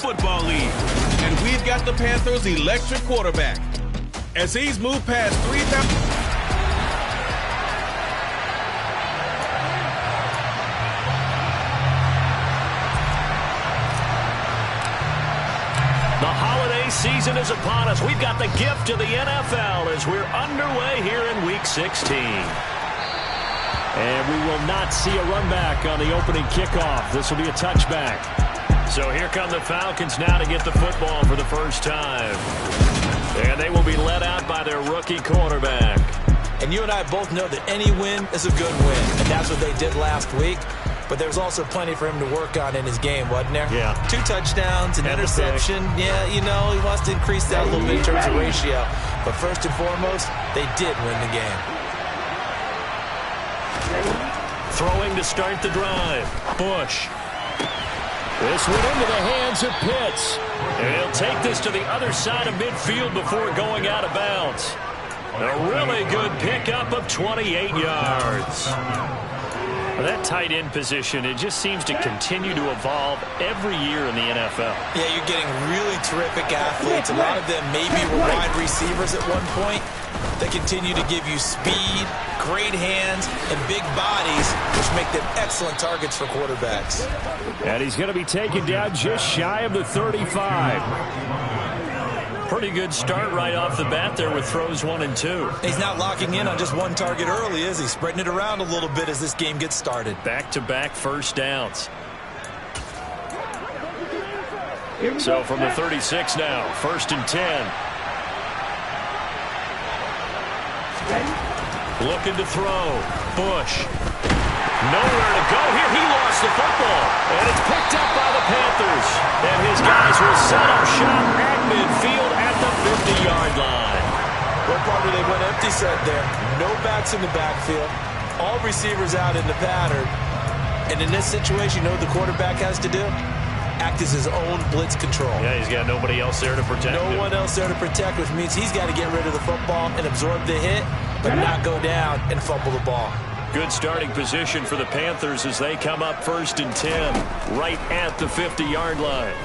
Football League. And we've got the Panthers' electric quarterback. As he's moved past 3,000... The holiday season is upon us. We've got the gift of the NFL as we're underway here in Week 16. And we will not see a run back on the opening kickoff. This will be a touchback. So here come the Falcons now to get the football for the first time. And they will be led out by their rookie quarterback. And you and I both know that any win is a good win. And that's what they did last week. But there's also plenty for him to work on in his game, wasn't there? Yeah. 2 touchdowns, an interception. Yeah, you know, he wants to increase that a little bit in terms of ratio. But first and foremost, they did win the game. Throwing to start the drive. Bush. This one into the hands of Pitts. And he'll take this to the other side of midfield before going out of bounds. A really good pickup of 28 yards. That tight end position, it just seems to continue to evolve every year in the NFL. Yeah, you're getting really terrific athletes. A lot of them maybe were wide receivers at one point. They continue to give you speed, great hands, and big bodies, which make them excellent targets for quarterbacks. And he's going to be taken down just shy of the 35. Pretty good start right off the bat there with throws 1 and 2. He's not locking in on just one target early, is he? Spreading it around a little bit as this game gets started. Back-to-back first downs. So from the 36 now, 1st and 10. Looking to throw. Bush. Nowhere to go here. He lost the football. And it's picked up by the Panthers. And his guys will set up shop at midfield at the 50-yard line. What part of they went empty set there? No backs in the backfield. All receivers out in the pattern. And in this situation, you know what the quarterback has to do? Act as his own blitz control. Yeah, he's got nobody else there to protect him. No one else there to protect, which means he's got to get rid of the football and absorb the hit, but not go down and fumble the ball. Good starting position for the Panthers as they come up 1st and 10, right at the 50-yard line.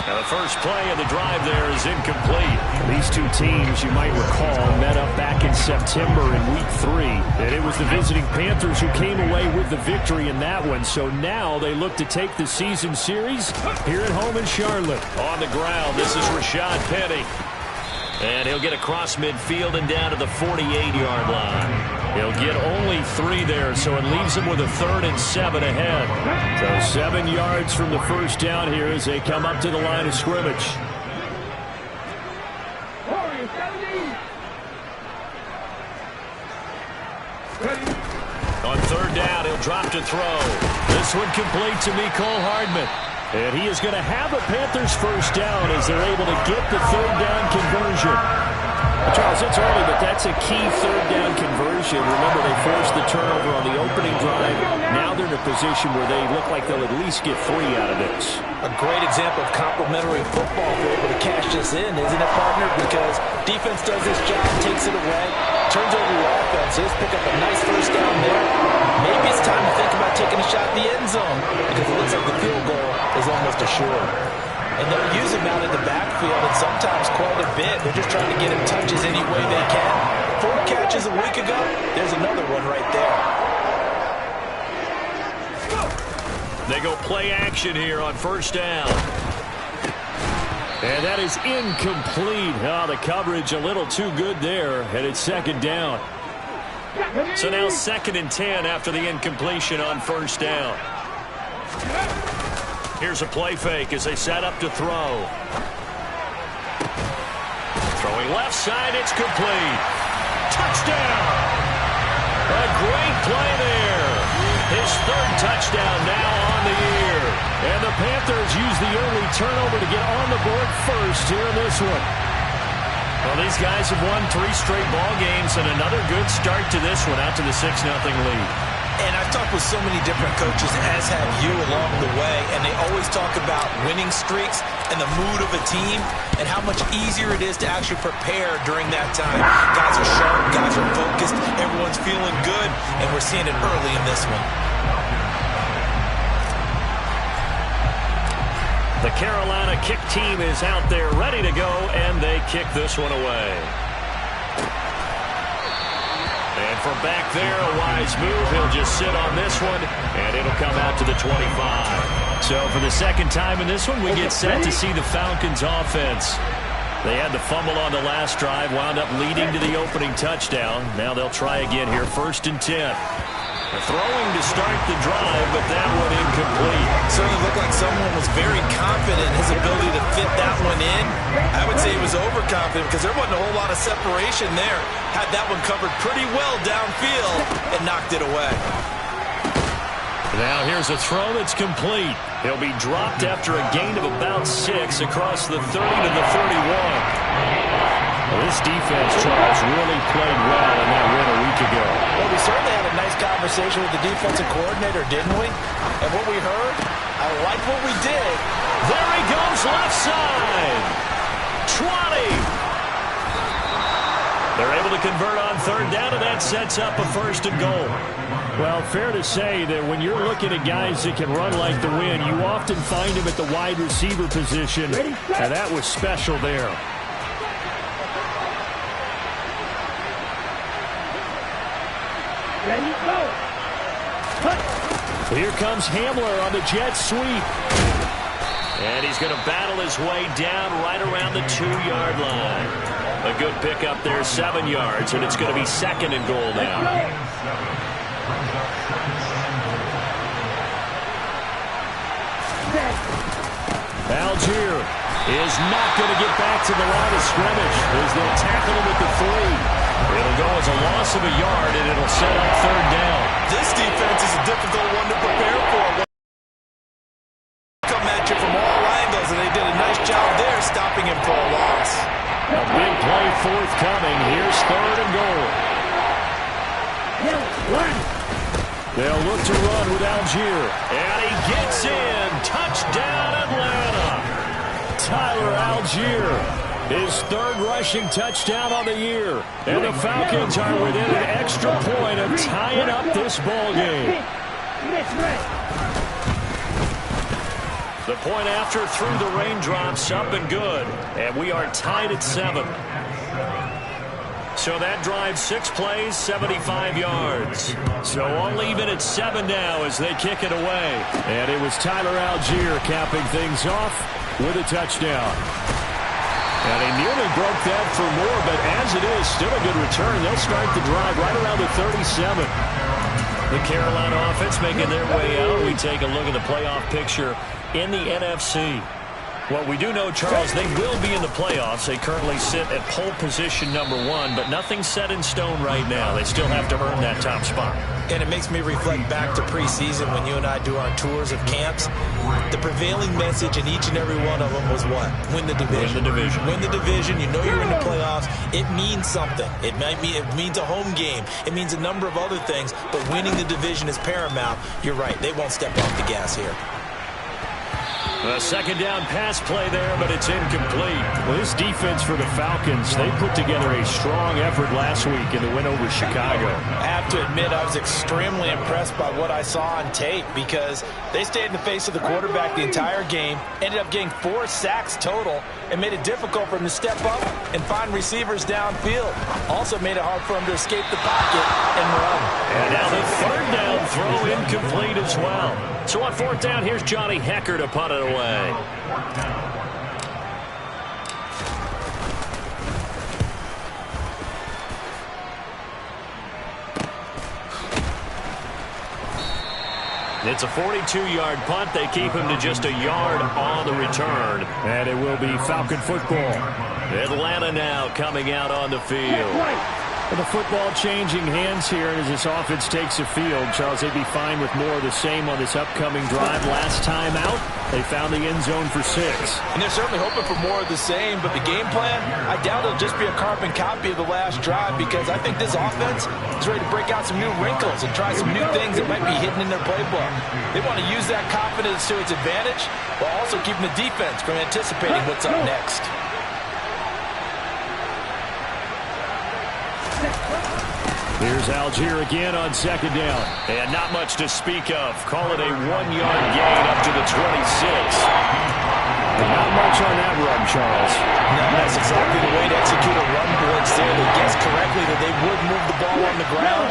Now the first play of the drive there is incomplete. These two teams, you might recall, met up back in September in Week 3. And it was the visiting Panthers who came away with the victory in that one. So now they look to take the season series here at home in Charlotte. On the ground, this is Rashad Penny. And he'll get across midfield and down to the 48-yard line. He'll get only 3 there, so it leaves him with a 3rd and 7 ahead. So 7 yards from the first down here as they come up to the line of scrimmage. On 3rd down, he'll drop to throw. This one complete to Mecole Hardman. And he is going to have a Panthers first down as they're able to get the 3rd down conversion. Charles, it's early, but that's a key 3rd down conversion. Remember, they forced the turnover on the opening drive. Now they're in a position where they look like they'll at least get 3 out of this. A great example of complementary football if they're able to cash this in, isn't it, partner? Because defense does this job, takes it away, turns over your offense. Let's pick up a nice first down there. Maybe it's time to think about taking a shot in the end zone because it looks like the field goal is almost assured. And they'll use him out in the backfield and sometimes quite a bit. They're just trying to get him touches any way they can. 4 catches a week ago. There's another one right there. They go play action here on 1st down. And that is incomplete. Oh, the coverage a little too good there. And it's 2nd down. So now 2nd and 10 after the incompletion on 1st down. Here's a play fake as they set up to throw. Throwing left side, it's complete. Touchdown! A great play there. His 3rd touchdown now on the year. And the Panthers use the early turnover to get on the board first here in this one. Well, these guys have won 3 straight ball games and another good start to this one out to the 6-0 lead. And I've talked with so many different coaches, as have you along the way, and they always talk about winning streaks and the mood of a team and how much easier it is to actually prepare during that time. Guys are sharp, guys are focused, everyone's feeling good, and we're seeing it early in this one. The Carolina kick team is out there ready to go, and they kick this one away. And from back there, a wise move. He'll just sit on this one, and it'll come out to the 25. So for the second time in this one, we get set to see the Falcons offense. They had the fumble on the last drive, wound up leading to the opening touchdown. Now they'll try again here, 1st and 10. Throwing to start the drive, but that one incomplete. Certainly looked like someone was very confident in his ability to fit that one in. I would say he was overconfident because there wasn't a whole lot of separation there. Had that one covered pretty well downfield and knocked it away. Now here's a throw that's complete. He'll be dropped after a gain of about 6 across the 30 to the 31. Well, this defense, Charles, really played well in that win a week ago. Well, we certainly had a nice conversation with the defensive coordinator, didn't we? And what we heard, I like what we did. There he goes, left side. 20. They're able to convert on 3rd down, and that sets up a 1st and goal. Well, fair to say that when you're looking at guys that can run like the wind, you often find them at the wide receiver position, and that was special there. Ready, go. Here comes Hamler on the jet sweep. And he's going to battle his way down right around the 2-yard line. A good pickup there, 7 yards, and it's going to be 2nd and goal now. Algier is not going to get back to the line of scrimmage as they'll tackle him at the 3. It'll go as a loss of a yard, and it'll set up 3rd down. This defense is a difficult one to prepare for. Come at you from all angles, and they did a nice job there stopping him for a loss. A big play forthcoming. Here's 3rd and goal. They'll look to run with Algier. And he gets in. Touchdown, Atlanta. Tyler Algier. His 3rd rushing touchdown on the year. And the Falcons are within an extra point of tying up this ball game. The point after through the raindrops, up and good. And we are tied at 7. So that drive, 6 plays, 75 yards. So all even at 7 now as they kick it away. And it was Tyler Algier capping things off with a touchdown. And he nearly broke that for more, but as it is, still a good return. They'll start the drive right around the 37. The Carolina offense making their way out. We take a look at the playoff picture in the NFC. Well, we do know, Charles, they will be in the playoffs. They currently sit at pole position number 1, but nothing's set in stone right now. They still have to earn that top spot. And it makes me reflect back to preseason when you and I do our tours of camps. The prevailing message in each and every one of them was what? Win the division. Win the division. Win the division. You know you're in the playoffs. It means something. It means a home game. It means a number of other things, but winning the division is paramount. You're right. They won't step off the gas here. A 2nd down pass play there, but it's incomplete. Well, this defense for the Falcons, they put together a strong effort last week in the win over Chicago. I have to admit, I was extremely impressed by what I saw on tape because they stayed in the face of the quarterback the entire game, ended up getting 4 sacks total, and made it difficult for him to step up and find receivers downfield. Also made it hard for him to escape the pocket and run. And now the 3rd down throw incomplete as well. So on 4th down, here's Johnny Hekker to punt it away. It's a 42-yard punt. They keep him to just a yard on the return. And it will be Falcon football. Atlanta now coming out on the field. And the football changing hands here as this offense takes the field. Charles, they'd be fine with more of the same on this upcoming drive. Last time out, they found the end zone for 6. And they're certainly hoping for more of the same, but the game plan, I doubt it'll just be a carbon copy of the last drive because I think this offense is ready to break out some new wrinkles and try some new things that might be hidden in their playbook. They want to use that confidence to its advantage while also keeping the defense from anticipating what's up next. Here's Algier again on 2nd down. And not much to speak of. Call it a 1-yard gain up to the 26. Charles. No, that's exactly the way to execute a run blitz there. They guessed correctly that they would move the ball on the ground,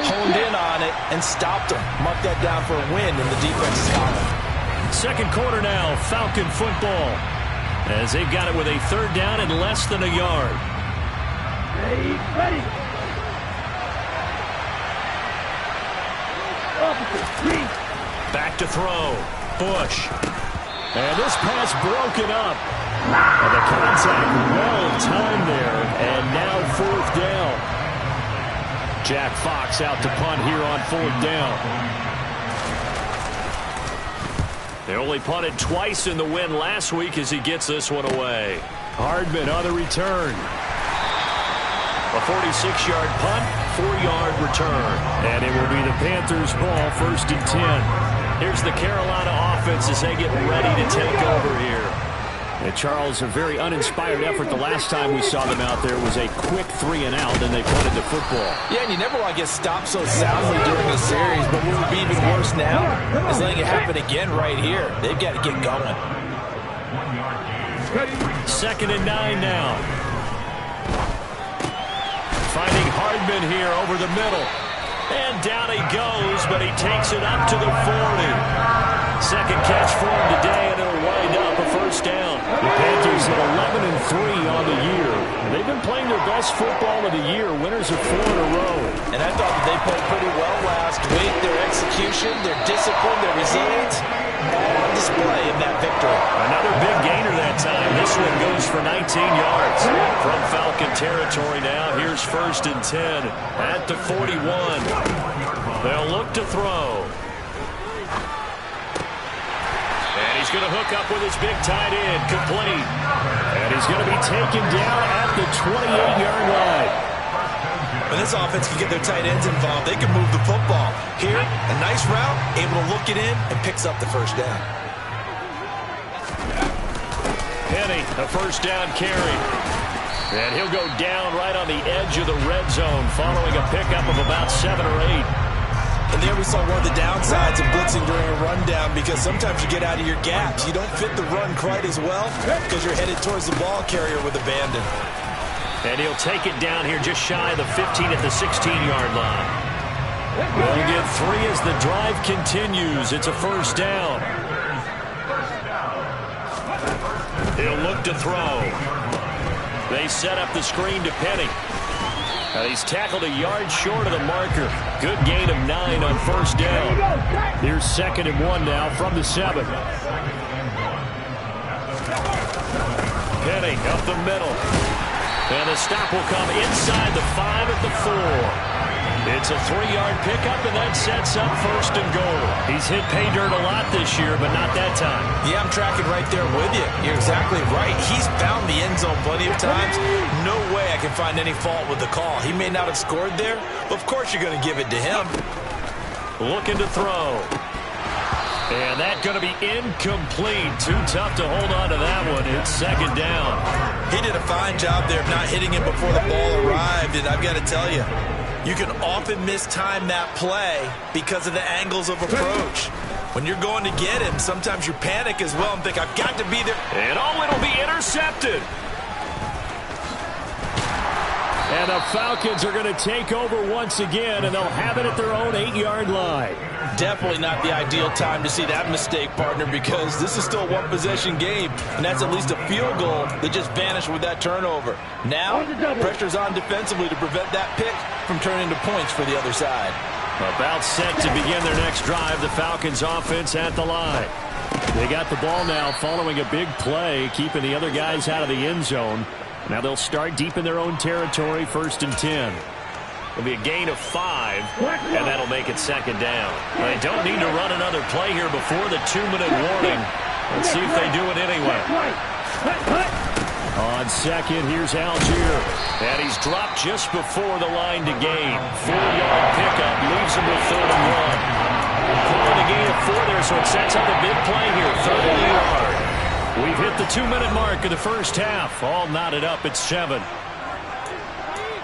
honed in on it, and stopped them. Mark that down for a win in the defense's column. Second quarter now, Falcon football, as they've got it with a third down and less than a yard. Hey, ready. Back to throw. Bush. And this pass broken up. And the contact well timed there. And now fourth down. Jack Fox out to punt here on fourth down. They only punted twice in the win last week as he gets this one away. Hardman on the return. A 46-yard punt, 4-yard return. And it will be the Panthers' ball, 1st and 10. Here's the Carolina offense as they get ready to take over here. And Charles, a very uninspired effort the last time we saw them out there was a quick 3-and-out, then they punted the football. Yeah, and you never want to get stopped so soundly during a series, but what would be even worse now is letting it happen again right here. They've got to get going. 2nd and 9 now. Finding Hardman here over the middle. And down he goes, but he takes it up to the 40. Second catch for him today, and it'll wind up a first down. The Panthers at 11-3 on the year. They've been playing their best football of the year, winners of 4 in a row. And I thought that they played pretty well last week. Their execution, their discipline, their resilience, all on display in that victory. Another big gainer that time. This one goes for 19 yards. From Falcon territory now, here's 1st and 10 at the 41. They'll look to throw. And he's going to hook up with his big tight end, complete. And he's going to be taken down at the 28-yard line. When this offense can get their tight ends involved, they can move the football. Here, a nice route, able to look it in, and picks up the first down. Penny, a first down carry. And he'll go down right on the edge of the red zone following a pickup of about 7 or 8. And there we saw one of the downsides of blitzing during a rundown, because sometimes you get out of your gaps. You don't fit the run quite as well because you're headed towards the ball carrier with abandon. And he'll take it down here just shy of the 15 at the 16-yard line. They'll get 3 as the drive continues. It's a first down. He'll look to throw. They set up the screen to Penny. He's tackled a yard short of the marker. Good gain of 9 on first down. Here's 2nd and 1 now from the 7. Penny up the middle. And the stop will come inside the 5 at the 4. It's a 3-yard pickup, and that sets up 1st and goal. He's hit pay dirt a lot this year, but not that time. Yeah, I'm tracking right there with you. You're exactly right. He's found the end zone plenty of times. No way I can find any fault with the call. He may not have scored there, but of course you're going to give it to him. Looking to throw. And that's going to be incomplete. Too tough to hold on to that one. It's 2nd down. He did a fine job there of not hitting him before the ball arrived, and I've got to tell you, you can often mistime that play because of the angles of approach. When you're going to get him, sometimes you panic as well and think, I've got to be there. And it'll be intercepted. And the Falcons are going to take over once again, and they'll have it at their own 8-yard line. Definitely not the ideal time to see that mistake, partner, because this is still a one-possession game, and that's at least a field goal that just vanished with that turnover. Now, pressure's on defensively to prevent that pick from turning into points for the other side. About set to begin their next drive, the Falcons offense at the line. They got the ball now following a big play, keeping the other guys out of the end zone. Now they'll start deep in their own territory, 1st and 10. It'll be a gain of 5, and that'll make it 2nd down. They don't need to run another play here before the 2-minute warning. Let's see if they do it anyway. On 2nd, here's Algier. And he's dropped just before the line to gain. 4-yard pickup leaves him with 3rd and 1. Calling a gain of 4 there, so it sets up a big play here. 3rd and yard. We've hit the 2-minute mark of the first half. All knotted up at 7.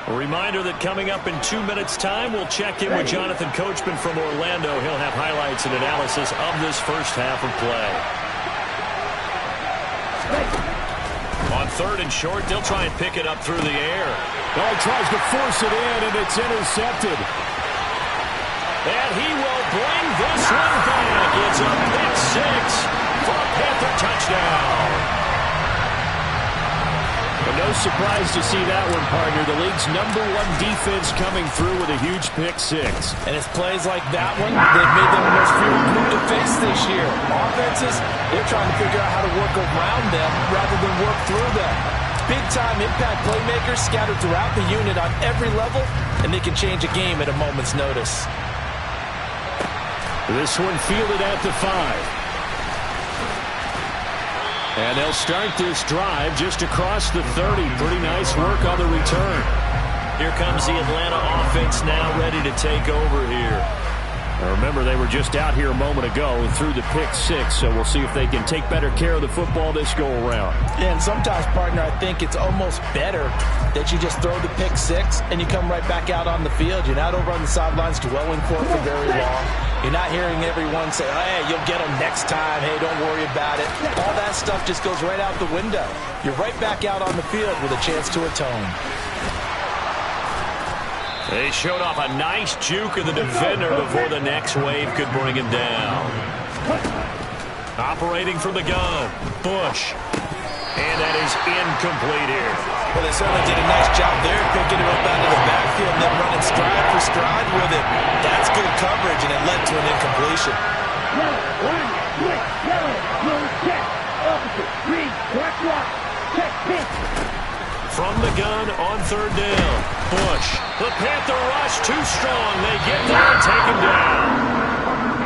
A reminder that coming up in 2 minutes' time, we'll check in with Jonathan Coachman from Orlando. He'll have highlights and analysis of this first half of play. 3rd and short. They'll try and pick it up through the air. Oh, he tries to force it in, and it's intercepted. And he will bring this one back. It's a pick 6 for a Panther touchdown. But no surprise to see that one, partner. The league's #1 defense coming through with a huge pick 6. And it's plays like that one they've made them the most feared group to face this year. Offenses, they're trying to figure out how to work around them rather than work through them. Big-time impact playmakers scattered throughout the unit on every level, and they can change a game at a moment's notice. This one fielded at the 5. And they'll start this drive just across the 30. Pretty nice work on the return. Here comes the Atlanta offense now ready to take over here. Now remember, they were just out here a moment ago and threw the pick 6, so we'll see if they can take better care of the football this go-around. Yeah, and sometimes, partner, I think it's almost better that you just throw the pick 6 and you come right back out on the field. You're not over on the sidelines dwelling for it for very long. You're not hearing everyone say, hey, you'll get them next time. Hey, don't worry about it. All that stuff just goes right out the window. You're right back out on the field with a chance to atone. They showed off a nice juke of the defender before the next wave could bring him down. Operating from the gun, Bush. And that is incomplete here. Well, they certainly did a nice job there, picking him up out of the backfield and then running stride for stride with him. That's good coverage, and it led to an incompletion. Yellow, line, switch, yellow, blue, check, opposite, green, correct block, check, pitch. From the gun on 3rd down, Bush. The Panther rush too strong. They get there and take him down.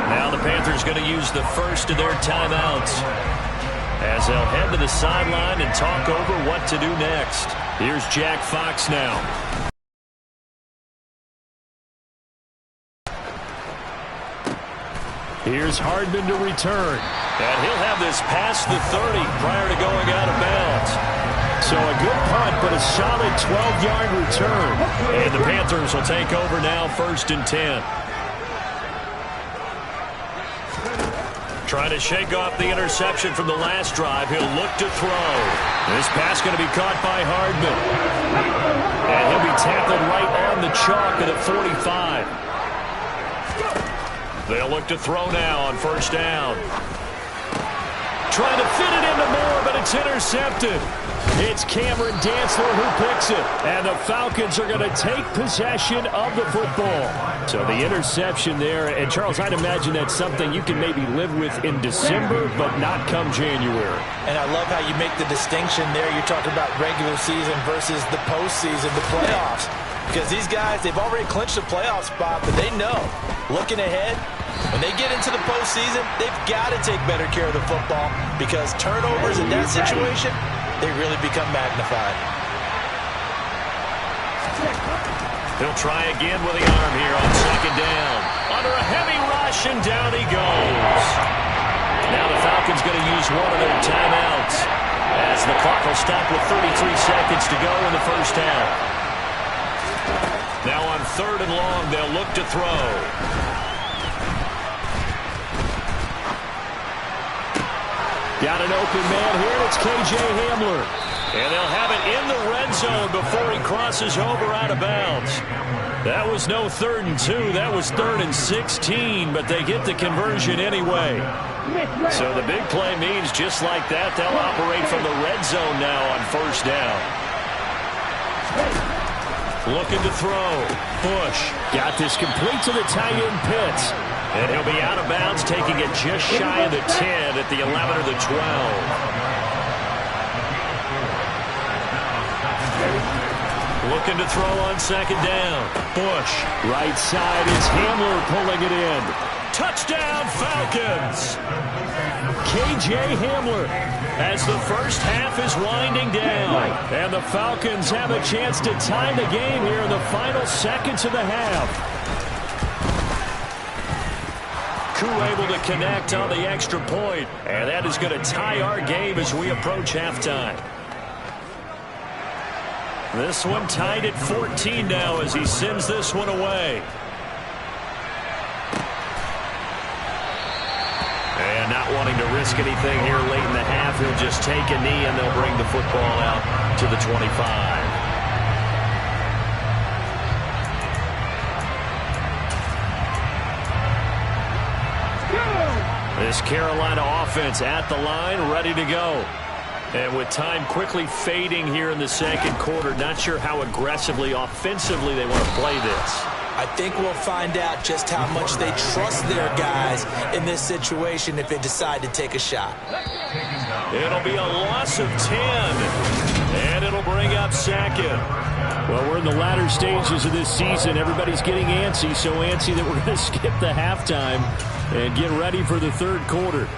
Now the Panthers going to use the first of their timeouts as they'll head to the sideline and talk over what to do next. Here's Jack Fox now. Here's Hardman to return. And he'll have this past the 30 prior to going out of bounds. So a good punt, but a solid 12-yard return. And the Panthers will take over now, 1st and 10. Trying to shake off the interception from the last drive. He'll look to throw. This pass going to be caught by Hardman. And he'll be tackled right on the chalk at the 45. They'll look to throw now on 1st down. Trying to fit it into Moore, but it's intercepted. It's Cameron Dantzler who picks it. And the Falcons are going to take possession of the football. So the interception there. And, Charles, I'd imagine that's something you can maybe live with in December, but not come January. And I love how you make the distinction there. You're talking about regular season versus the postseason, the playoffs. Because these guys, they've already clinched a playoff spot, but they know, looking ahead, when they get into the postseason, they've got to take better care of the football because turnovers in that situation, they really become magnified. He'll try again with the arm here on 2nd down. Under a heavy rush, and down he goes. Now the Falcons going to use one of their timeouts as the clock will stop with 33 seconds to go in the 1st half. Now on 3rd and long, they'll look to throw. Got an open man here. It's K.J. Hamler. And they'll have it in the red zone before he crosses over out of bounds. That was no 3rd and 2. That was 3rd and 16, but they get the conversion anyway. So the big play means just like that, they'll operate from the red zone now on 1st down. Looking to throw. Bush got this complete to the tight end Pitts. And he'll be out of bounds, taking it just shy of the 10 at the 11 or the 12. Looking to throw on 2nd down. Bush. Right side is Hamler pulling it in. Touchdown, Falcons! K.J. Hamler as the first half is winding down. And the Falcons have a chance to tie the game here in the final seconds of the half. Able to connect on the extra point, and that is going to tie our game as we approach halftime. This one tied at 14 now as he sends this one away. And not wanting to risk anything here late in the half. He'll just take a knee, and they'll bring the football out to the 25. This Carolina offense at the line, ready to go. And with time quickly fading here in the second quarter, not sure how aggressively, offensively they want to play this. I think we'll find out just how much they trust their guys in this situation if they decide to take a shot. It'll be a loss of 10, and it'll bring up second. Well, we're in the latter stages of this season. Everybody's getting antsy, so antsy that we're going to skip the halftime and get ready for the third quarter.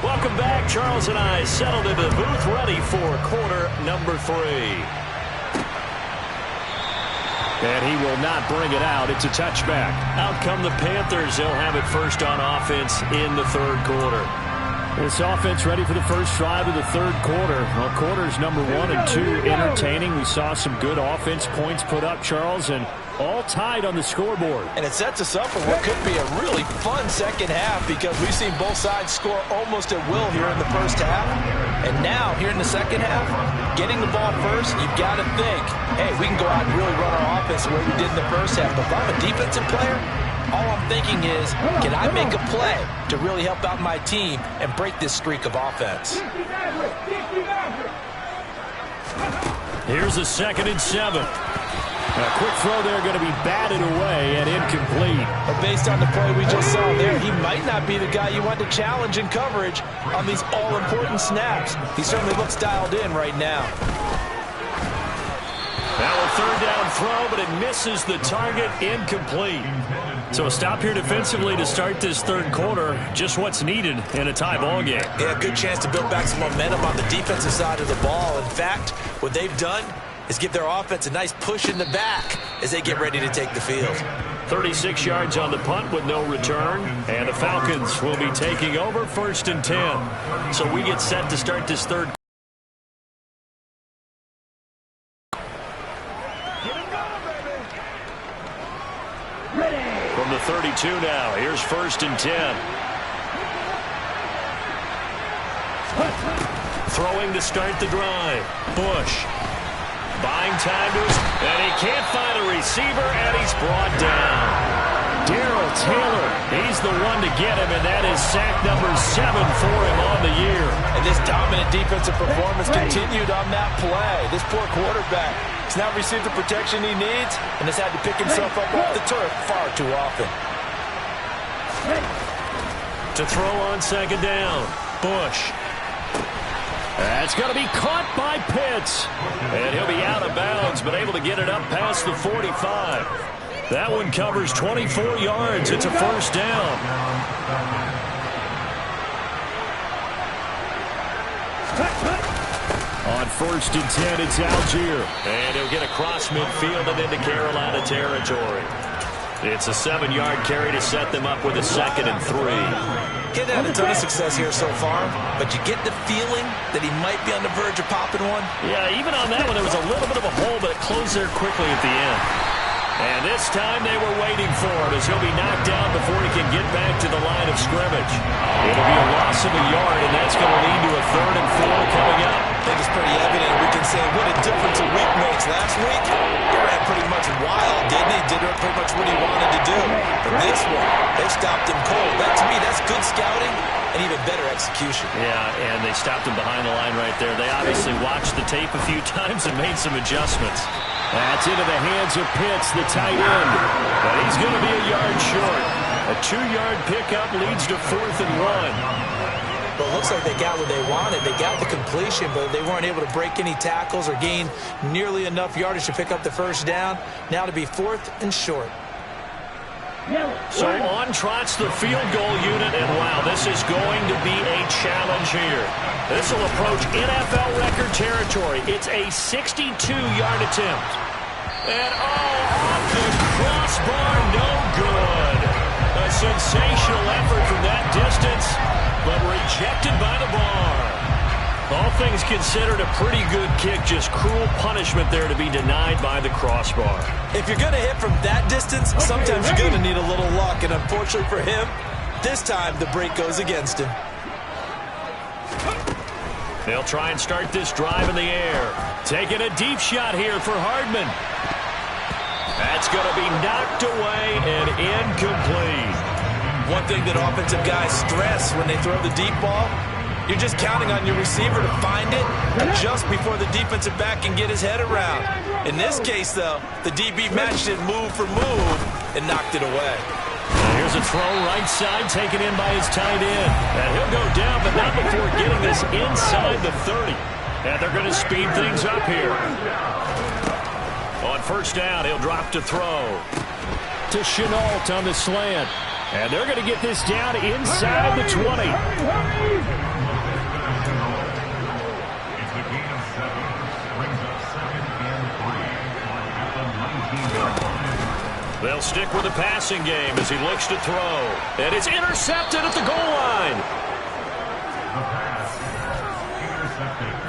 Welcome back. Charles and I settled into the booth, ready for quarter number 3. And he will not bring it out. It's a touchback. Out come the Panthers. They'll have it first on offense in the third quarter. This offense ready for the first drive of the third quarter. Well, quarters number 1 and 2 entertaining. We saw some good offense points put up, Charles, and all tied on the scoreboard. And it sets us up for what could be a really fun second half because we've seen both sides score almost at will here in the first half. And now, here in the second half, getting the ball first, you've got to think, hey, we can go out and really run our offense the way we did in the first half. But if I'm a defensive player, all I'm thinking is, can I make a play to really help out my team and break this streak of offense? Here's a 2nd and 7. A quick throw there going to be batted away and incomplete. But based on the play we just saw there, he might not be the guy you want to challenge in coverage on these all-important snaps. He certainly looks dialed in right now. Now a 3rd down throw, but it misses the target, incomplete. So a stop here defensively to start this third quarter. Just what's needed in a tie ball game. Yeah, good chance to build back some momentum on the defensive side of the ball. In fact, what they've done is give their offense a nice push in the back as they get ready to take the field. 36 yards on the punt with no return. And the Falcons will be taking over 1st and 10. So we get set to start this third quarter. From the 32 now, here's 1st and 10. Throwing to start the drive. Bush. Buying time to his, and he can't find a receiver, and he's brought down. Darrell Taylor, he's the one to get him, and that is sack number 7 for him on the year. And this dominant defensive performance continued on that play. This poor quarterback has not received the protection he needs and has had to pick himself up off the turf far too often. To throw on 2nd down, Bush. That's going to be caught by Pitts. And he'll be out of bounds, but able to get it up past the 45. That one covers 24 yards. It's a 1st down. On 1st and 10, it's Algier. And he'll get across midfield and into Carolina territory. It's a 7-yard carry to set them up with a 2nd and 3. Getting had a ton of success here so far, but you get the feeling that he might be on the verge of popping one. Yeah, even on that one, there was a little bit of a hole, but it closed there quickly at the end. And this time they were waiting for him as he'll be knocked down before he can get back to the line of scrimmage. It'll be a loss of a yard, and that's going to lead to a 3rd and 4 coming up. I think it's pretty evident. We can say what a difference a week makes. Last week, he ran pretty much wild, didn't he? Did pretty much what he wanted to do. But this one, they stopped him cold. That, to me, that's good scouting and even better execution. Yeah, and they stopped him behind the line right there. They obviously watched the tape a few times and made some adjustments. That's into the hands of Pitts, the tight end. But he's going to be a yard short. A 2-yard pickup leads to 4th and 1. Well, it looks like they got what they wanted. They got the completion, but they weren't able to break any tackles or gain nearly enough yardage to pick up the 1st down. Now to be 4th and short. So on trots the field goal unit, and wow, this is going to be a challenge here. This will approach NFL record territory. It's a 62-yard attempt. And off the crossbar, no good. A sensational effort from that distance, but rejected by the bar. All things considered, a pretty good kick, just cruel punishment there to be denied by the crossbar. If you're going to hit from that distance, sometimes you're going to need a little luck, and unfortunately for him, but this time the break goes against him. They'll try and start this drive in the air. Taking a deep shot here for Hardman. That's going to be knocked away and incomplete. One thing that offensive guys stress when they throw the deep ball, you're just counting on your receiver to find it just before the defensive back can get his head around. In this case, though, the DB matched it move for move and knocked it away. Here's a throw right side taken in by his tight end. And he'll go down, but not before getting this inside the 30. And they're going to speed things up here. On first down, he'll drop to throw. To Shenault on the slant. And they're going to get this down inside the 20. They'll stick with the passing game as he looks to throw. And it's intercepted at the goal line.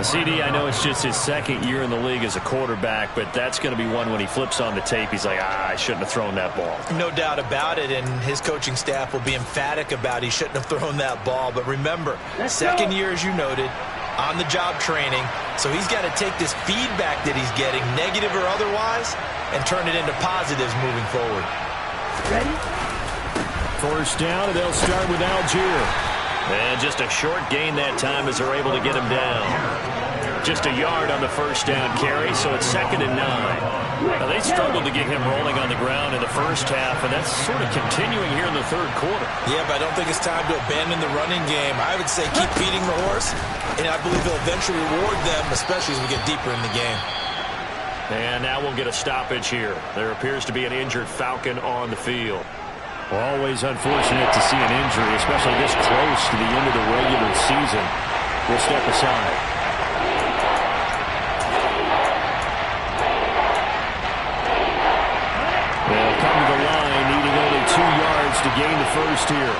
CD, I know it's just his second year in the league as a quarterback, but that's going to be one when he flips on the tape, he's like, I shouldn't have thrown that ball. No doubt about it, and his coaching staff will be emphatic about he shouldn't have thrown that ball. But remember, second year, as you noted, on-the-job training, so he's got to take this feedback that he's getting, negative or otherwise, and turn it into positives moving forward. Ready? First down, and they'll start with Algier. And just a short gain that time as they're able to get him down. Just a yard on the first down carry, so it's 2nd and 9. Now, they struggled to get him rolling on the ground in the first half, and that's sort of continuing here in the third quarter. Yeah, but I don't think it's time to abandon the running game. I would say keep feeding the horse, and I believe he'll eventually reward them, especially as we get deeper in the game. And now we'll get a stoppage here. There appears to be an injured Falcon on the field. Always unfortunate to see an injury, especially this close to the end of the regular season. We'll step aside. They'll come to the line, needing only 2 yards to gain the first here.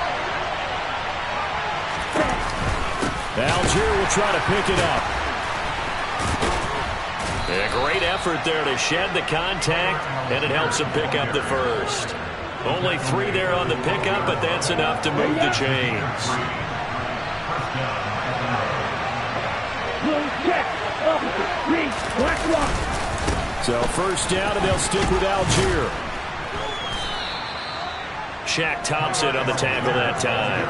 Algier will try to pick it up. A great effort there to shed the contact, and it helps him pick up the first. Only 3 there on the pickup, but that's enough to move the chains. So first down, and they'll stick with Algier. Shaq Thompson on the tackle that time.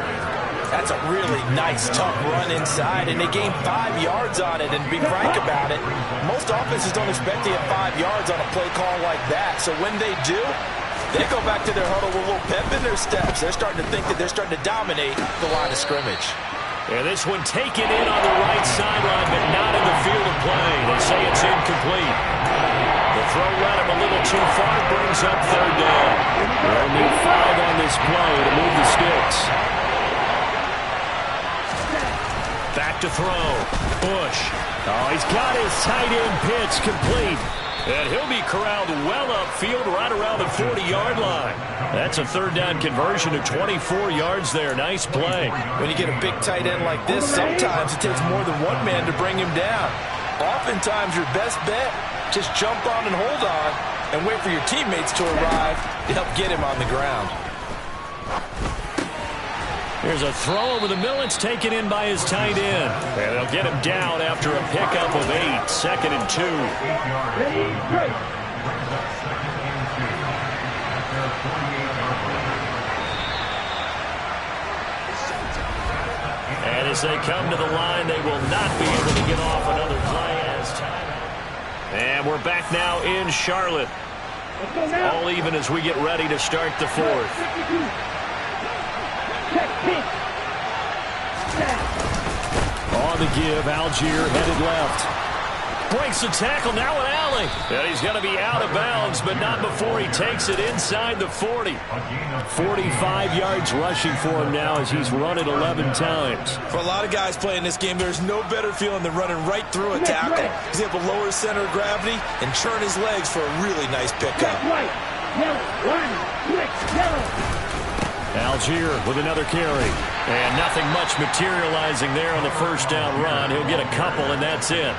That's a really nice, tough run inside, and they gained 5 yards on it. And to be frank about it, most offenses don't expect to get 5 yards on a play call like that. So when they do, they go back to their huddle with a little pep in their steps. They're starting to think that they're starting to dominate the line of scrimmage. And this one taken in on the right sideline, but not in the field of play. They say it's incomplete. The throw led him a little too far, brings up 3rd down. They'll need 5 on this play to move the sticks. Back to throw. Bush. Oh, he's got his tight end pitch complete. And he'll be corralled well upfield right around the 40-yard line. That's a 3rd down conversion of 24 yards there. Nice play. When you get a big tight end like this, sometimes it takes more than one man to bring him down. Oftentimes, your best bet, just jump on and hold on and wait for your teammates to arrive to help get him on the ground. Here's a throw over the middle. It's taken in by his tight end. And they'll get him down after a pickup of 8. 2nd and 2. And as they come to the line, they will not be able to get off another play as time. And we're back now in Charlotte. All even as we get ready to start the 4th. On the give, Algier headed left. Breaks the tackle, now an alley. And he's going to be out of bounds, but not before he takes it inside the 40. 45 yards rushing for him now as he's run it 11 times. For a lot of guys playing this game, there's no better feeling than running right through a tackle. He's able to lower his center of gravity and churn his legs for a really nice pickup. Algier with another carry. And nothing much materializing there on the first down run. He'll get a couple, and that's it.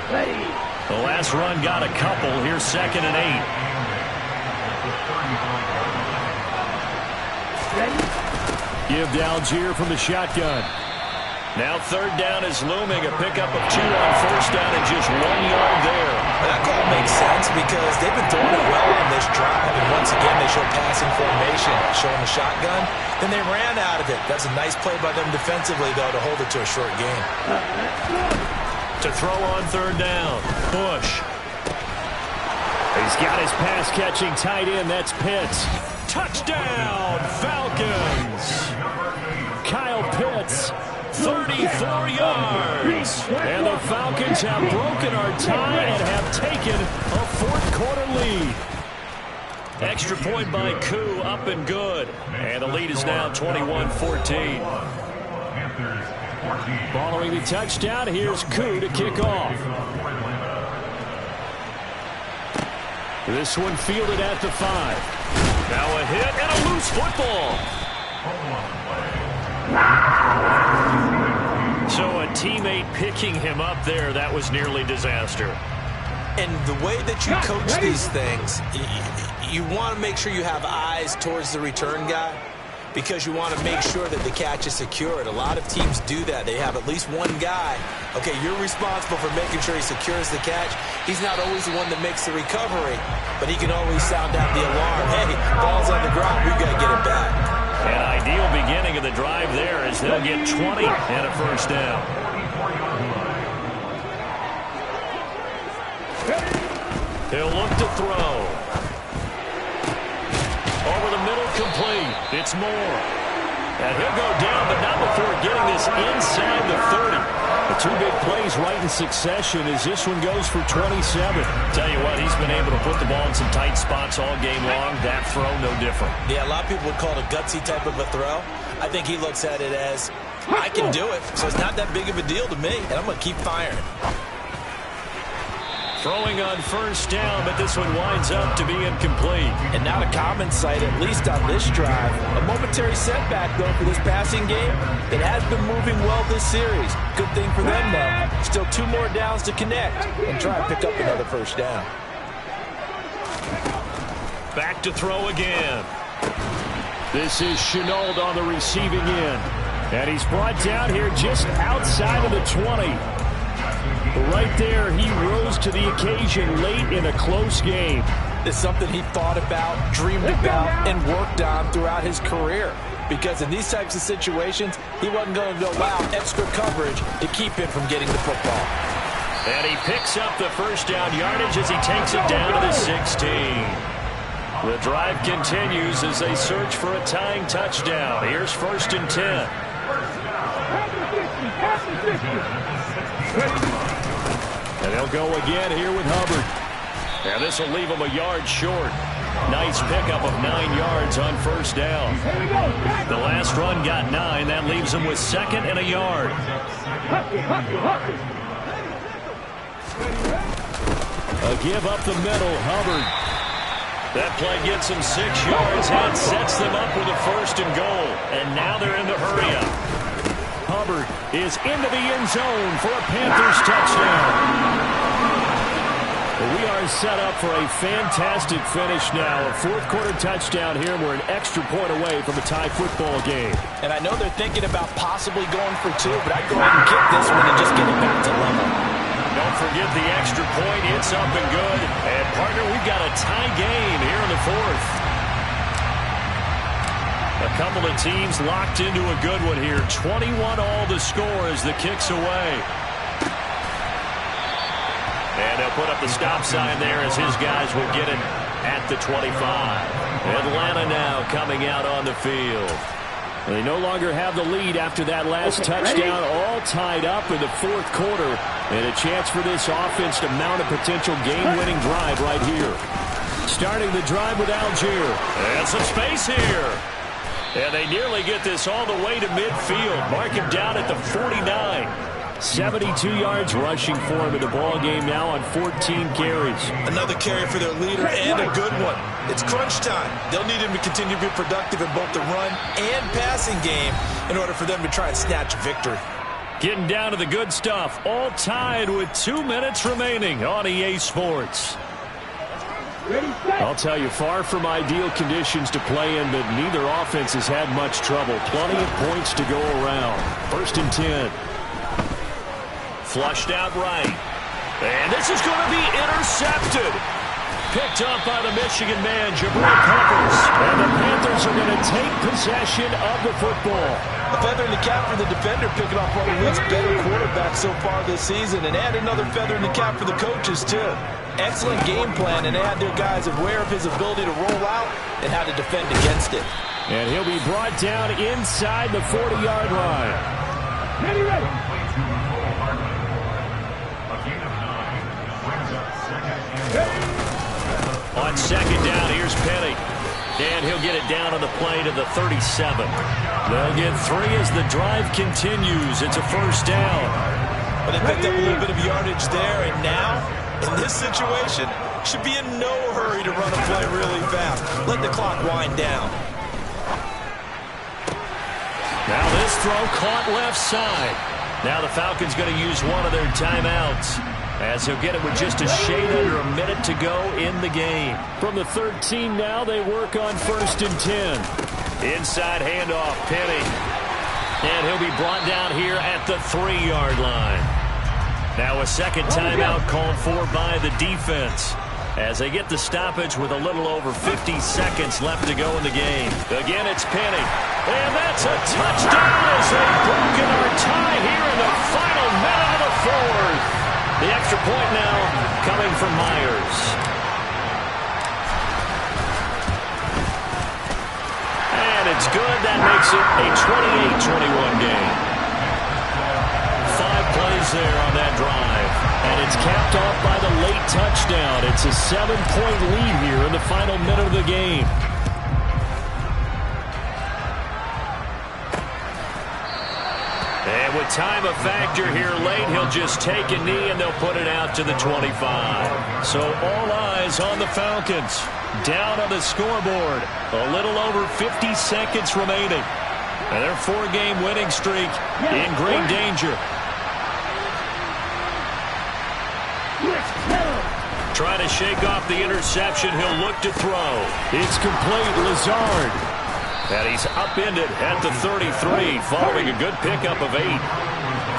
The last run got a couple. Here's 2nd and 8. Give to Algier from the shotgun. Now third down is looming. A pickup of 2 on first down and just 1 yard there. That call makes sense because they've been throwing it well on this drive. And once again, they show passing formation, showing the shotgun. Then they ran out of it. That's a nice play by them defensively, though, to hold it to a short gain. To throw on third down, Bush. He's got his pass-catching tight end. That's Pitts. Touchdown, Falcons. Kyle Pitts, 34 yards. And the Falcons have broken our tie and have taken a fourth-quarter lead. Extra point by Koo, up and good. And the lead is now 21-14. Following the touchdown, here's Koo to kick off. This one fielded at the 5. Now a hit and a loose football. So a teammate picking him up there, that was nearly disaster. And the way that you coach these things, you want to make sure you have eyes towards the return guy because you want to make sure that the catch is secured. A lot of teams do that. They have at least one guy. Okay, you're responsible for making sure he secures the catch. He's not always the one that makes the recovery, but he can always sound out the alarm. Hey, ball's on the ground. We've got to get it back. An ideal beginning of the drive there as they'll get 20 and a first down. He'll look to throw. Over the middle, complete. It's Moore. And he'll go down, but not before getting this inside the 30. The 2 big plays right in succession as this one goes for 27. Tell you what, he's been able to put the ball in some tight spots all game long. That throw, no different. Yeah, a lot of people would call it a gutsy type of a throw. I think he looks at it as, I can do it, so it's not that big of a deal to me, and I'm going to keep firing. Throwing on first down, but this one winds up to be incomplete. And not a common sight, at least on this drive. A momentary setback, though, for this passing game. It has been moving well this series. Good thing for them, though. Still 2 more downs to connect and try and pick up another first down. Back to throw again. This is Shenault on the receiving end. And he's brought down here just outside of the 20. Right there, he rose to the occasion late in a close game. It's something he thought about, dreamed about, and worked on throughout his career. Because in these types of situations, he wasn't going to allow extra coverage to keep him from getting the football. And he picks up the first down yardage as he takes it down to the 16. The drive continues as they search for a tying touchdown. Here's 1st and 10. And they'll go again here with Hubbard. And this will leave him a yard short. Nice pickup of 9 yards on first down. The last run got 9. That leaves him with 2nd and a yard. A give up the middle, Hubbard. That play gets him 6 yards and sets them up with a 1st and goal. And now they're in the hurry-up. Hubbard is into the end zone for a Panthers touchdown. We are set up for a fantastic finish now. A 4th-quarter touchdown here, and we're an extra point away from a tie football game. And I know they're thinking about possibly going for 2, but I'd go ahead and get this one and just get it back to level. Don't forget the extra point. It's up and good. And, partner, we've got a tie game here in the 4th. A couple of teams locked into a good one here. 21 all the score as the kick's away. And they'll put up the stop sign there as his guys will get it at the 25. Atlanta now coming out on the field. They no longer have the lead after that last touchdown. All tied up in the 4th quarter. And a chance for this offense to mount a potential game-winning drive right here. Starting the drive with Algier. And some space here. And they nearly get this all the way to midfield. Mark him down at the 49. 72 yards rushing for him in the ball game now on 14 carries. Another carry for their leader and a good one. It's crunch time. They'll need him to continue to be productive in both the run and passing game in order for them to try and snatch a victory. Getting down to the good stuff. All tied with 2 minutes remaining on EA Sports. Ready, set. I'll tell you, far from ideal conditions to play in, but neither offense has had much trouble. Plenty of points to go around. 1st and 10. Flushed out right. And this is going to be intercepted. Picked up by the Michigan man, Jabril Peppers. And the Panthers are going to take possession of the football. A feather in the cap for the defender, picking off one of the league's better quarterbacks so far this season. And add another feather in the cap for the coaches, too. Excellent game plan, and they had their guys aware of his ability to roll out and how to defend against it. And he'll be brought down inside the 40-yard line. Ready, ready. On 2nd down, here's Penny. And he'll get it down on the play to the 37. They'll get 3 as the drive continues. It's a 1st down. But they picked up a little bit of yardage there, and now, in this situation, should be in no hurry to run a play really fast. Let the clock wind down. Now this throw caught left side. Now the Falcons going to use one of their timeouts, as he'll get it with just a shade under a minute to go in the game. From the 13 now, they work on 1st and 10. Inside handoff, Penny. And he'll be brought down here at the 3-yard line. Now a second timeout called for by the defense, as they get the stoppage with a little over 50 seconds left to go in the game. Again, it's Penny. And that's a touchdown as they've broken our tie here in the final minute of the 4th. The extra point now coming from Myers. And it's good. That makes it a 28-21 game. 5 plays there on that drive. And it's capped off by the late touchdown. It's a 7-point lead here in the final minute of the game. And with time a factor here late, he'll just take a knee and they'll put it out to the 25. So all eyes on the Falcons. Down on the scoreboard. A little over 50 seconds remaining. And their 4-game winning streak in great danger. Trying to shake off the interception. He'll look to throw. It's complete. Lazard. And he's upended at the 33 following a good pickup of 8.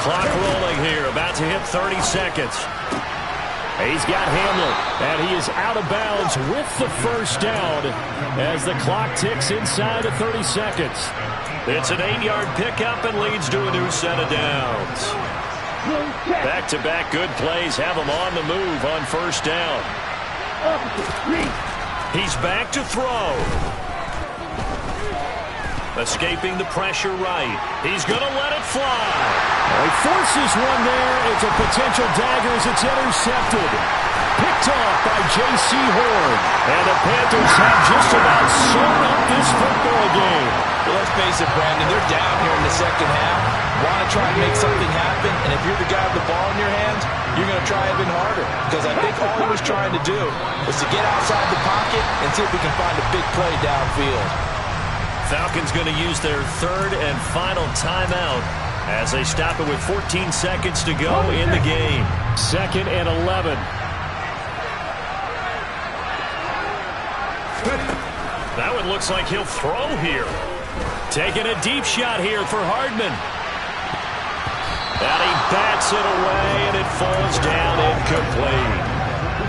Clock rolling here. About to hit 30 seconds. He's got Hamlin. And he is out of bounds with the 1st down as the clock ticks inside of 30 seconds. It's an 8-yard pickup and leads to a new set of downs. Back-to-back good plays have him on the move on 1st down. He's back to throw. Escaping the pressure right. He's going to let it fly. He forces one there. It's a potential dagger as it's intercepted. Picked off by J.C. Horn. And the Panthers have just about sewn up this football game. Well, let's face it, Brandon, they're down here in the second half. Want to try and make something happen, and if you're the guy with the ball in your hands, you're going to try even harder. Because I think all he was trying to do was to get outside the pocket and see if we can find a big play downfield. Falcons going to use their 3rd and final timeout as they stop it with 14 seconds to go in the game. 2nd and 11. That one looks like he'll throw here. Taking a deep shot here for Hardman. And he bats it away, and it falls down incomplete.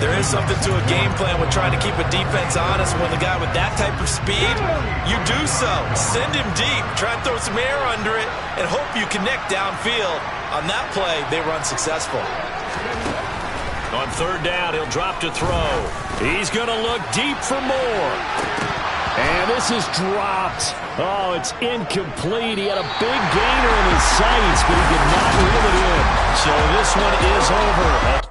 There is something to a game plan with trying to keep a defense honest when the guy with that type of speed, you do so. Send him deep. Try and throw some air under it and hope you connect downfield. On that play, they run successful. On 3rd down, he'll drop to throw. He's going to look deep for more. And this is dropped. Oh, it's incomplete. He had a big gainer in his sights, but he did not reel it in. So this one is over.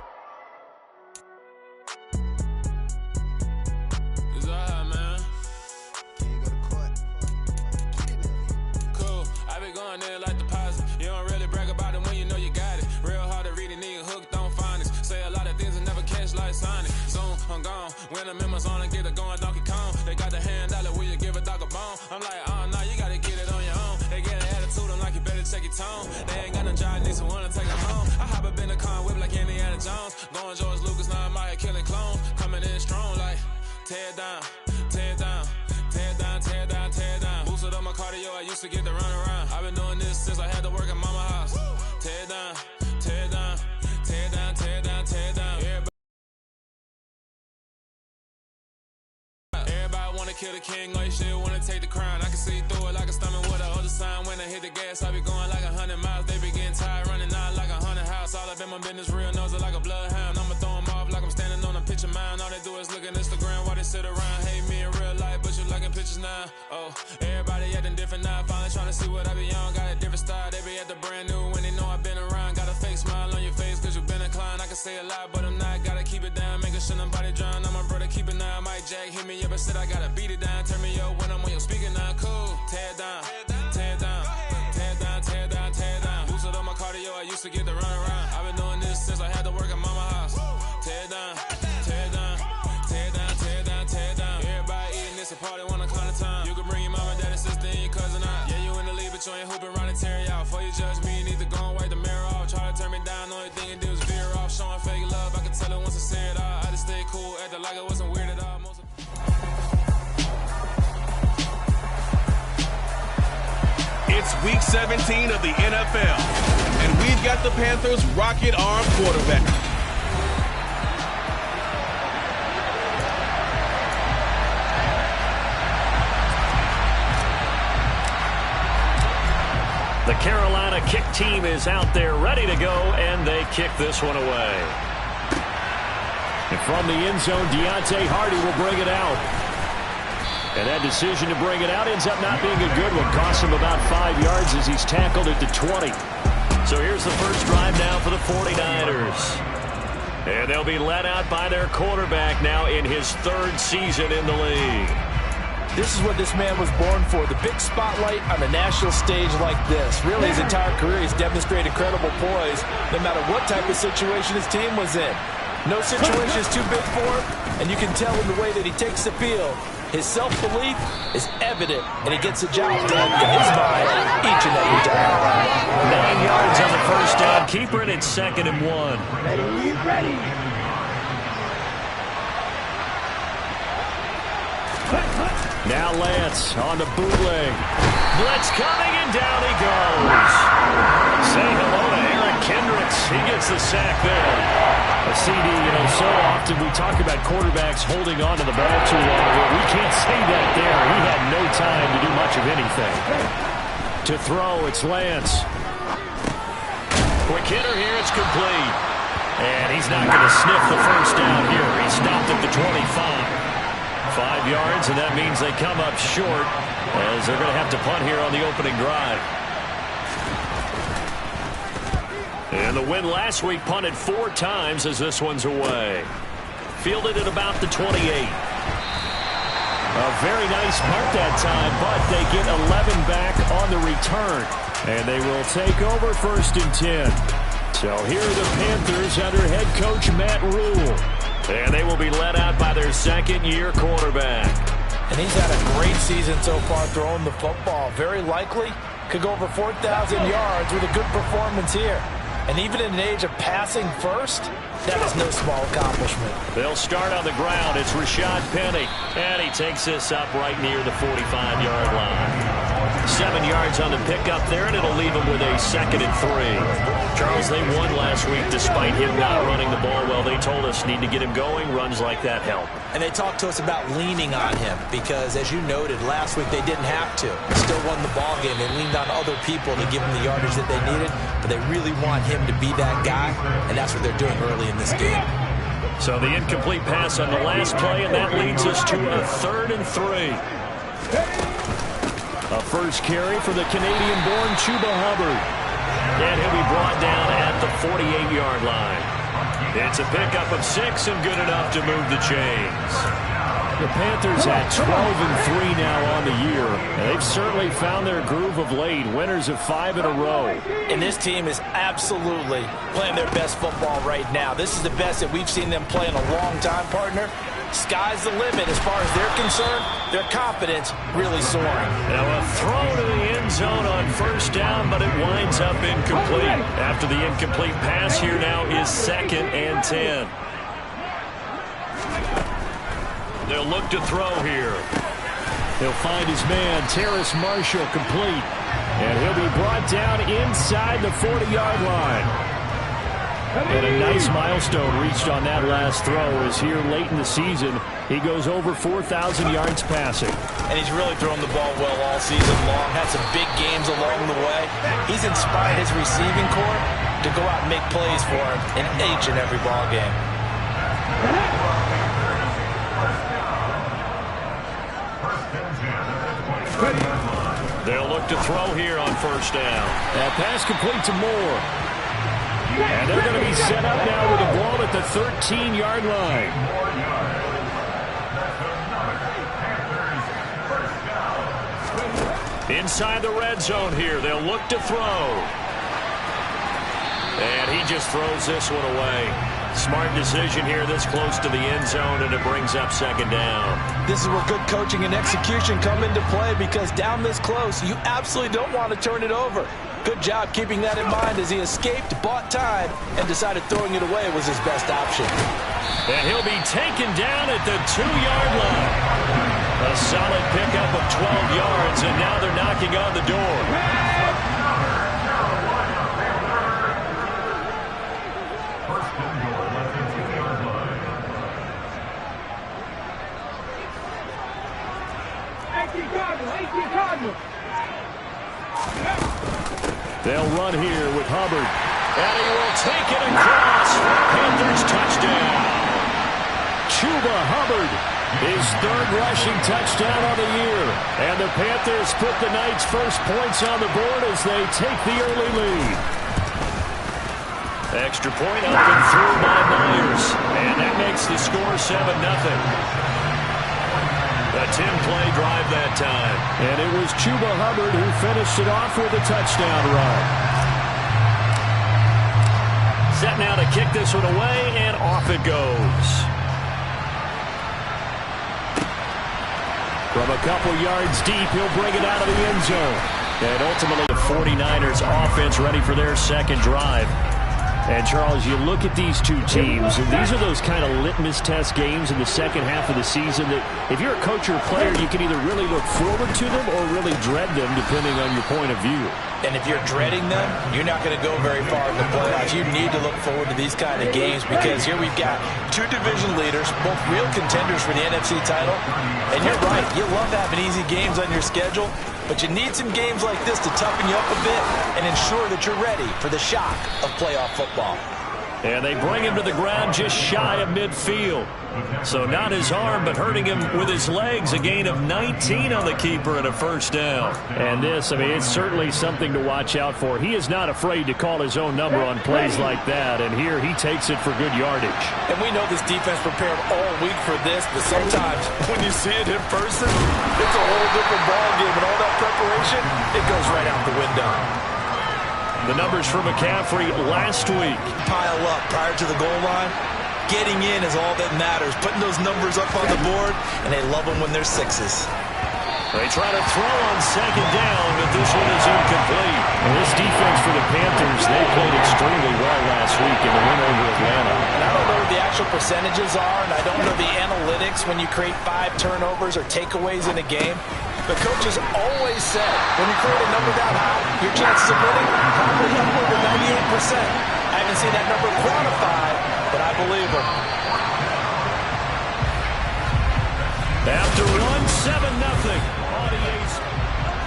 When the members on and get it going Donkey Kong, they got the hand dollar, will you give a dog a bone? I'm like, oh no, you gotta get it on your own. They get an attitude, I'm like, you better check your tone. They ain't got no job, need someone to take them home. I hop up in the car, whip like Indiana Jones. Going George Lucas, now I'm out here killing clones. Coming in strong like tear it down, tear it down, tear it down, tear it down, tear it down. Boosted up my cardio, I used to get to run around. I've been doing this since I had to work at mama house. Tear it down, tear it down, tear it down, tear it down, tear it down. Everybody wanna kill the king, like shit, wanna take the crown. I can see through it like a stomach with a other sign. When I hit the gas, I be going like 100 miles. They be getting tired, running out like 100 house. All up in my business, real nose it like a bloodhound. I'ma throw them off like I'm standing on a picture mound. All they do is look at Instagram while they sit around. Hate me in real life, but you liking pictures now. Oh, everybody acting different now. Finally trying to see what I be on. Got a different style, they be at the brand new when they know I've been around. Got a fake smile on your face cause you been inclined. I can say a lot, but I'm not. Gotta keep it down, making sure nobody drown. I'm my brother, keep it now. Mike Jack hit me up and said I gotta beat it down. Turn me up when I'm on your speaker now. Cool, tear it down, tear it down, tear it down, tear it down, tear it down. Boosted up my cardio, I used to get to run around. I've been doing this since I had to work at mama house. Tear it down, tear it down, tear it down, tear it down, tear it down. Everybody eating this a party, wanna climb the time. You can bring your mama, daddy, sister, and your cousin out. Yeah, you in the league, but you ain't hooping around and tear you out. Before you judge me, you need to go and wipe the mirror off. Try to turn me down, only thing you do is veer off. Showing fake love, I can tell it once I say it all. I just stay cool, acting like it wasn't weird at all. It's week 17 of the NFL, and we've got the Panthers' rocket-armed quarterback. The Carolina kick team is out there ready to go, and they kick this one away. And from the end zone, Deontay Hardy will bring it out. And that decision to bring it out ends up not being a good one. Costs him about 5 yards as he's tackled at the 20. So here's the first drive now for the 49ers. And they'll be led out by their quarterback now in his third season in the league. This is what this man was born for, the big spotlight on a national stage like this. Really, his entire career, he's demonstrated incredible poise, no matter what type of situation his team was in. No situation is too big for him, and you can tell in the way that he takes the field. His self-belief is evident, and he gets the job done in his mind each and every time. 9 yards on the first down. Keeper it at 2nd and 1. Ready, ready. Now Lance on the bootleg. Blitz coming, and down he goes. Say hello to Eric Kendricks. He gets the sack there. A CD, so often we talk about quarterbacks holding on to the ball too long. Well, we can't say that there. He had no time to do much of anything. To throw, it's Lance. Quick hitter here, it's complete. And he's not going to sniff the first down here. He stopped at the 25. 5 yards, and that means they come up short as they're going to have to punt here on the opening drive. And the win last week punted 4 times as this one's away. Fielded at about the 28. A very nice punt that time, but they get 11 back on the return. And they will take over 1st and 10. So here are the Panthers under head coach Matt Rule. And they will be led out by their second-year quarterback. And he's had a great season so far throwing the football. Very likely could go over 4,000 yards with a good performance here. And even in an age of passing first, that is no small accomplishment. They'll start on the ground. It's Rashad Penny. And he takes this up right near the 45-yard line. 7 yards on the pickup there, and it'll leave him with a 2nd and 3. Charles, they won last week despite him not running the ball well. They told us need to get him going. Runs like that help. And they talked to us about leaning on him because, as you noted, last week they didn't have to. They still won the ball game. They leaned on other people to give them the yardage that they needed, but they really want him to be that guy, and that's what they're doing early in this game. So the incomplete pass on the last play, and that leads us to a 3rd and 3. A first carry for the Canadian-born Chuba Hubbard. And he'll be brought down at the 48-yard line. It's a pickup of 6 and good enough to move the chains. The Panthers at 12-3 now on the year. And they've certainly found their groove of late. Winners of 5 in a row. And this team is absolutely playing their best football right now. This is the best that we've seen them play in a long time, partner. Sky's the limit as far as they're concerned. Their confidence really soaring. Now a throw to the end zone on 1st down, but it winds up incomplete. After the incomplete pass, here now is 2nd and 10. They'll look to throw here. He'll find his man, Terrace Marshall, complete. And he'll be brought down inside the 40-yard line. And a nice milestone reached on that last throw as here late in the season, he goes over 4,000 yards passing. And he's really thrown the ball well all season long, had some big games along the way. He's inspired his receiving corps to go out and make plays for him in each and every ball game. They'll look to throw here on first down. That pass complete to Moore. And they're going to be set up now with the ball at the 13-yard line. Inside the red zone here. They'll look to throw. And he just throws this one away. Smart decision here this close to the end zone, and it brings up second down. This is where good coaching and execution come into play, because down this close, you absolutely don't want to turn it over. Good job keeping that in mind as he escaped, bought time, and decided throwing it away was his best option. And he'll be taken down at the 2-yard line. A solid pickup of 12 yards, and now they're knocking on the door. They'll run here with Hubbard. And he will take it across. Panthers touchdown. Chuba Hubbard, his third rushing touchdown on the year. And the Panthers put the Knights' first points on the board as they take the early lead. Extra point up and through by Myers. And that makes the score 7-0. A 10-play drive that time. And it was Chuba Hubbard who finished it off with a touchdown run. Set now to kick this one away, and off it goes. From a couple yards deep, he'll bring it out of the end zone. And ultimately, the 49ers offense ready for their second drive. And, Charles, you look at these two teams, and these are those kind of litmus test games in the second half of the season that if you're a coach or a player, you can either really look forward to them or really dread them, depending on your point of view. And if you're dreading them, you're not going to go very far in the playoffs. You need to look forward to these kind of games, because here we've got two division leaders, both real contenders for the NFC title. And you're right, you love having easy games on your schedule, but you need some games like this to toughen you up a bit and ensure that you're ready for the shock of playoff football. And they bring him to the ground just shy of midfield. So not his arm, but hurting him with his legs. A gain of 19 on the keeper and a first down. And this, I mean, it's certainly something to watch out for. He is not afraid to call his own number on plays like that. And here he takes it for good yardage. And we know this defense prepared all week for this, but sometimes when you see it in person, it's a whole different ballgame. And all that preparation, it goes right out the window. The numbers for McCaffrey last week. Pile up prior to the goal line. Getting in is all that matters. Putting those numbers up on the board, and they love them when they're sixes. They try to throw on second down, but this one is incomplete. And this defense for the Panthers, they played extremely well last week in the win over Atlanta. And I don't know what the actual percentages are, and I don't know the analytics when you create 5 turnovers or takeaways in a game. The coaches always said, when you create a number that high, your chances of winning probably upward to 98%. I haven't seen that number quantified, but I believe them. After one, 7-0.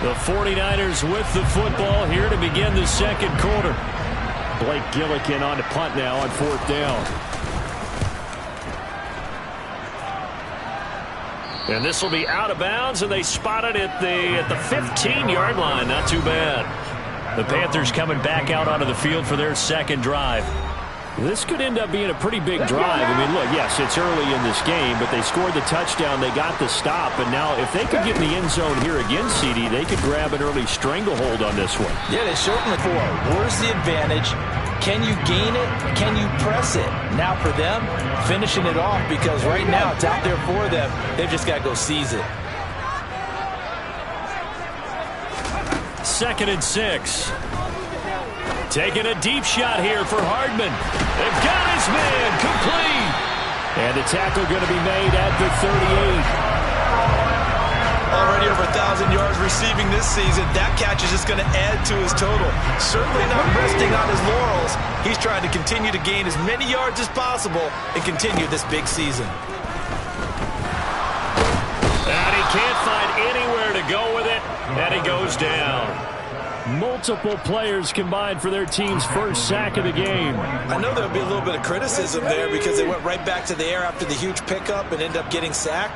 The 49ers with the football here to begin the second quarter. Blake Gillikin on to punt now on fourth down. And this will be out of bounds, and they spot it at the 15-yard line. Not too bad. The Panthers coming back out onto the field for their second drive. This could end up being a pretty big drive. I mean, look, yes, it's early in this game, but they scored the touchdown, they got the stop, and now if they could get in the end zone here again, CD, they could grab an early stranglehold on this one. Yeah, they certainly for. Where's the advantage? Can you gain it? Can you press it? Now for them, finishing it off, because right now it's out there for them. They've just got to go seize it. 2nd and 6. Taking a deep shot here for Hardman. They've got his man complete. And the tackle going to be made at the 38. Already over 1,000 yards receiving this season. That catch is just going to add to his total. Certainly not resting on his laurels. He's trying to continue to gain as many yards as possible and continue this big season. And he can't find anywhere to go with it, and he goes down. Multiple players combined for their team's first sack of the game. I know there'll be a little bit of criticism there because they went right back to the air after the huge pickup and ended up getting sacked.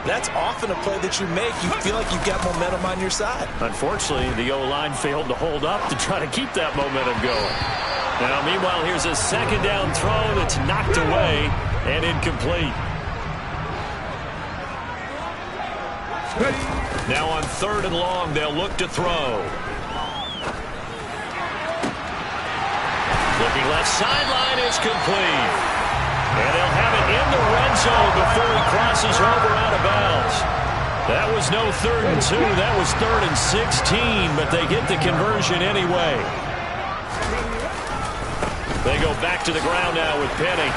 That's often a play that you make. You feel like you've got momentum on your side. Unfortunately, the O-line failed to hold up to try to keep that momentum going. Now, meanwhile, here's a second down throw that's knocked away and incomplete. Now on 3rd and long, they'll look to throw. Looking left sideline, is complete. And they'll have it in the red zone before he crosses over out of bounds. That was no 3rd and 2. That was 3rd and 16, but they get the conversion anyway. They go back to the ground now with Penny.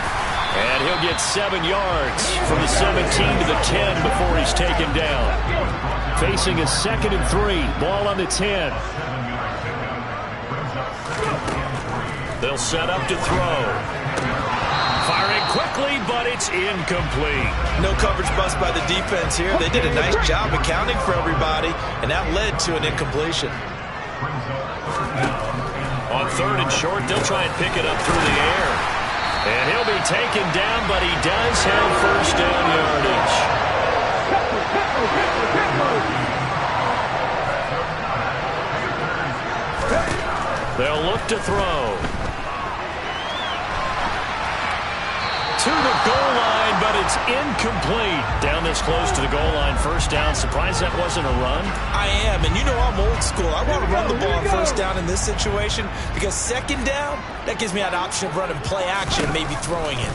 And he'll get 7 yards from the 17 to the 10 before he's taken down. Facing a 2nd and 3. Ball on the 10. They'll set up to throw. Firing quickly, but it's incomplete. No coverage bust by the defense here. They did a nice job accounting for everybody, and that led to an incompletion. On 3rd and short, they'll try and pick it up through the air. And he'll be taken down, but he does have first down yardage. They'll look to throw. To the goal line, but it's incomplete. Down this close to the goal line, first down. Surprised that wasn't a run? I am, and you know I'm old school. I want to run the ball on first down in this situation because 2nd down, that gives me an option of running play action, maybe throwing it.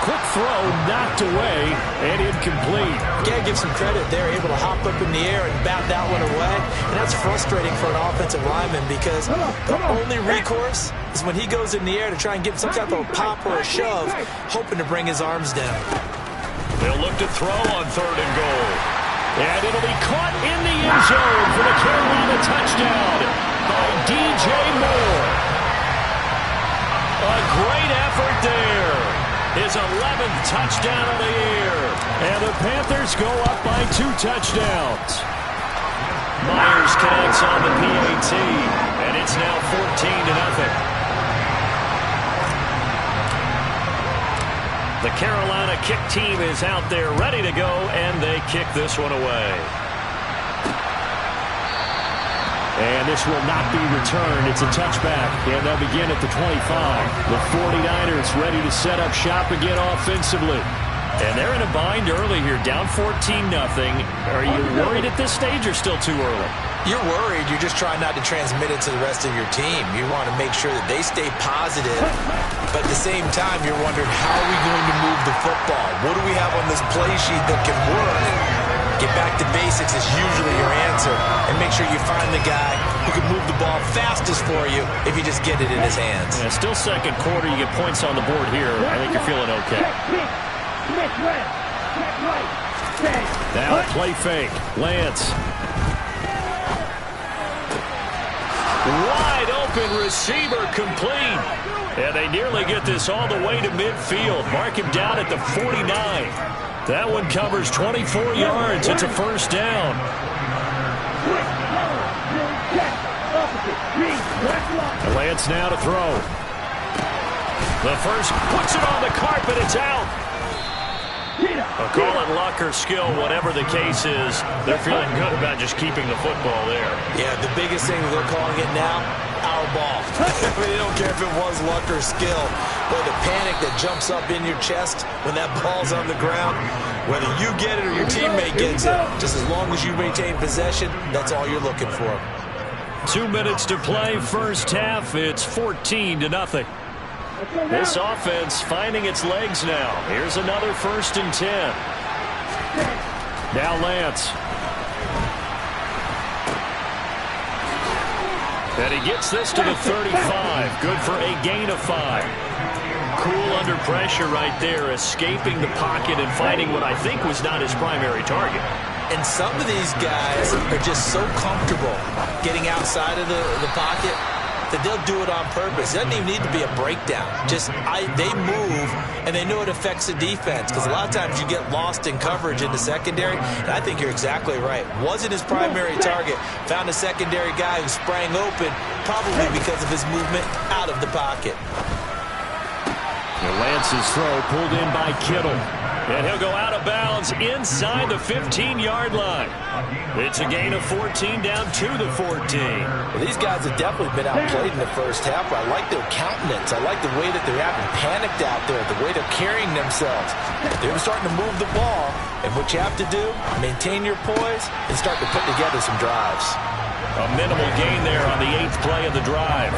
Quick throw, knocked away, and incomplete. Gotta give some credit. They're able to hop up in the air and bat that one away, and that's frustrating for an offensive lineman because the only recourse is when he goes in the air to try and get some type of a pop or a shove, hoping to bring his arms down. They'll look to throw on 3rd and goal. And it'll be caught in the end zone for the Carolina touchdown by DJ Moore. A great effort there. His 11th touchdown of the year. And the Panthers go up by 2 touchdowns. Myers connects on the PAT, and it's now 14-0. The Carolina kick team is out there ready to go, and they kick this one away. And this will not be returned. It's a touchback, and they'll begin at the 25. The 49ers ready to set up shop again offensively. And they're in a bind early here, down 14-0. Are you worried at this stage or still too early? You're worried. You're just trying not to transmit it to the rest of your team. You want to make sure that they stay positive. But at the same time, you're wondering, how are we going to move the football? What do we have on this play sheet that can work? Get back to basics is usually your answer. And make sure you find the guy who can move the ball fastest for you if you just get it in his hands. Yeah, still second quarter. You get points on the board here. I think you're feeling okay. Now play fake. Lance. Wide open receiver complete. And they nearly get this all the way to midfield. Mark him down at the 49. That one covers 24 yards. It's a first down. Lance now to throw. The first puts it on the carpet. It's out. Call it luck or skill, whatever the case is. They're feeling good about just keeping the football there. Yeah, the biggest thing that they're calling it now, our ball. They don't care if it was luck or skill. But the panic that jumps up in your chest when that ball's on the ground, whether you get it or your teammate gets it, just as long as you maintain possession, that's all you're looking for. 2 minutes to play, first half. It's 14-0. This offense finding its legs now. Here's another 1st and 10. Now Lance. And he gets this to the 35. Good for a gain of 5. Cool under pressure right there, escaping the pocket and finding what I think was not his primary target. And some of these guys are just so comfortable getting outside of the pocket that they'll do it on purpose. It doesn't even need to be a breakdown. They move, and they know it affects the defense, because a lot of times you get lost in coverage in the secondary, and I think you're exactly right. Wasn't his primary target. Found a secondary guy who sprang open, probably because of his movement out of the pocket. And Lance's throw pulled in by Kittle. And he'll go out of bounds inside the 15-yard line. It's a gain of 14 down to the 14. Well, these guys have definitely been outplayed in the first half. I like their countenance. I like the way that they're acting panicked out there, the way they're carrying themselves. They're starting to move the ball. And what you have to do, maintain your poise and start to put together some drives. A minimal gain there on the 8th play of the drive.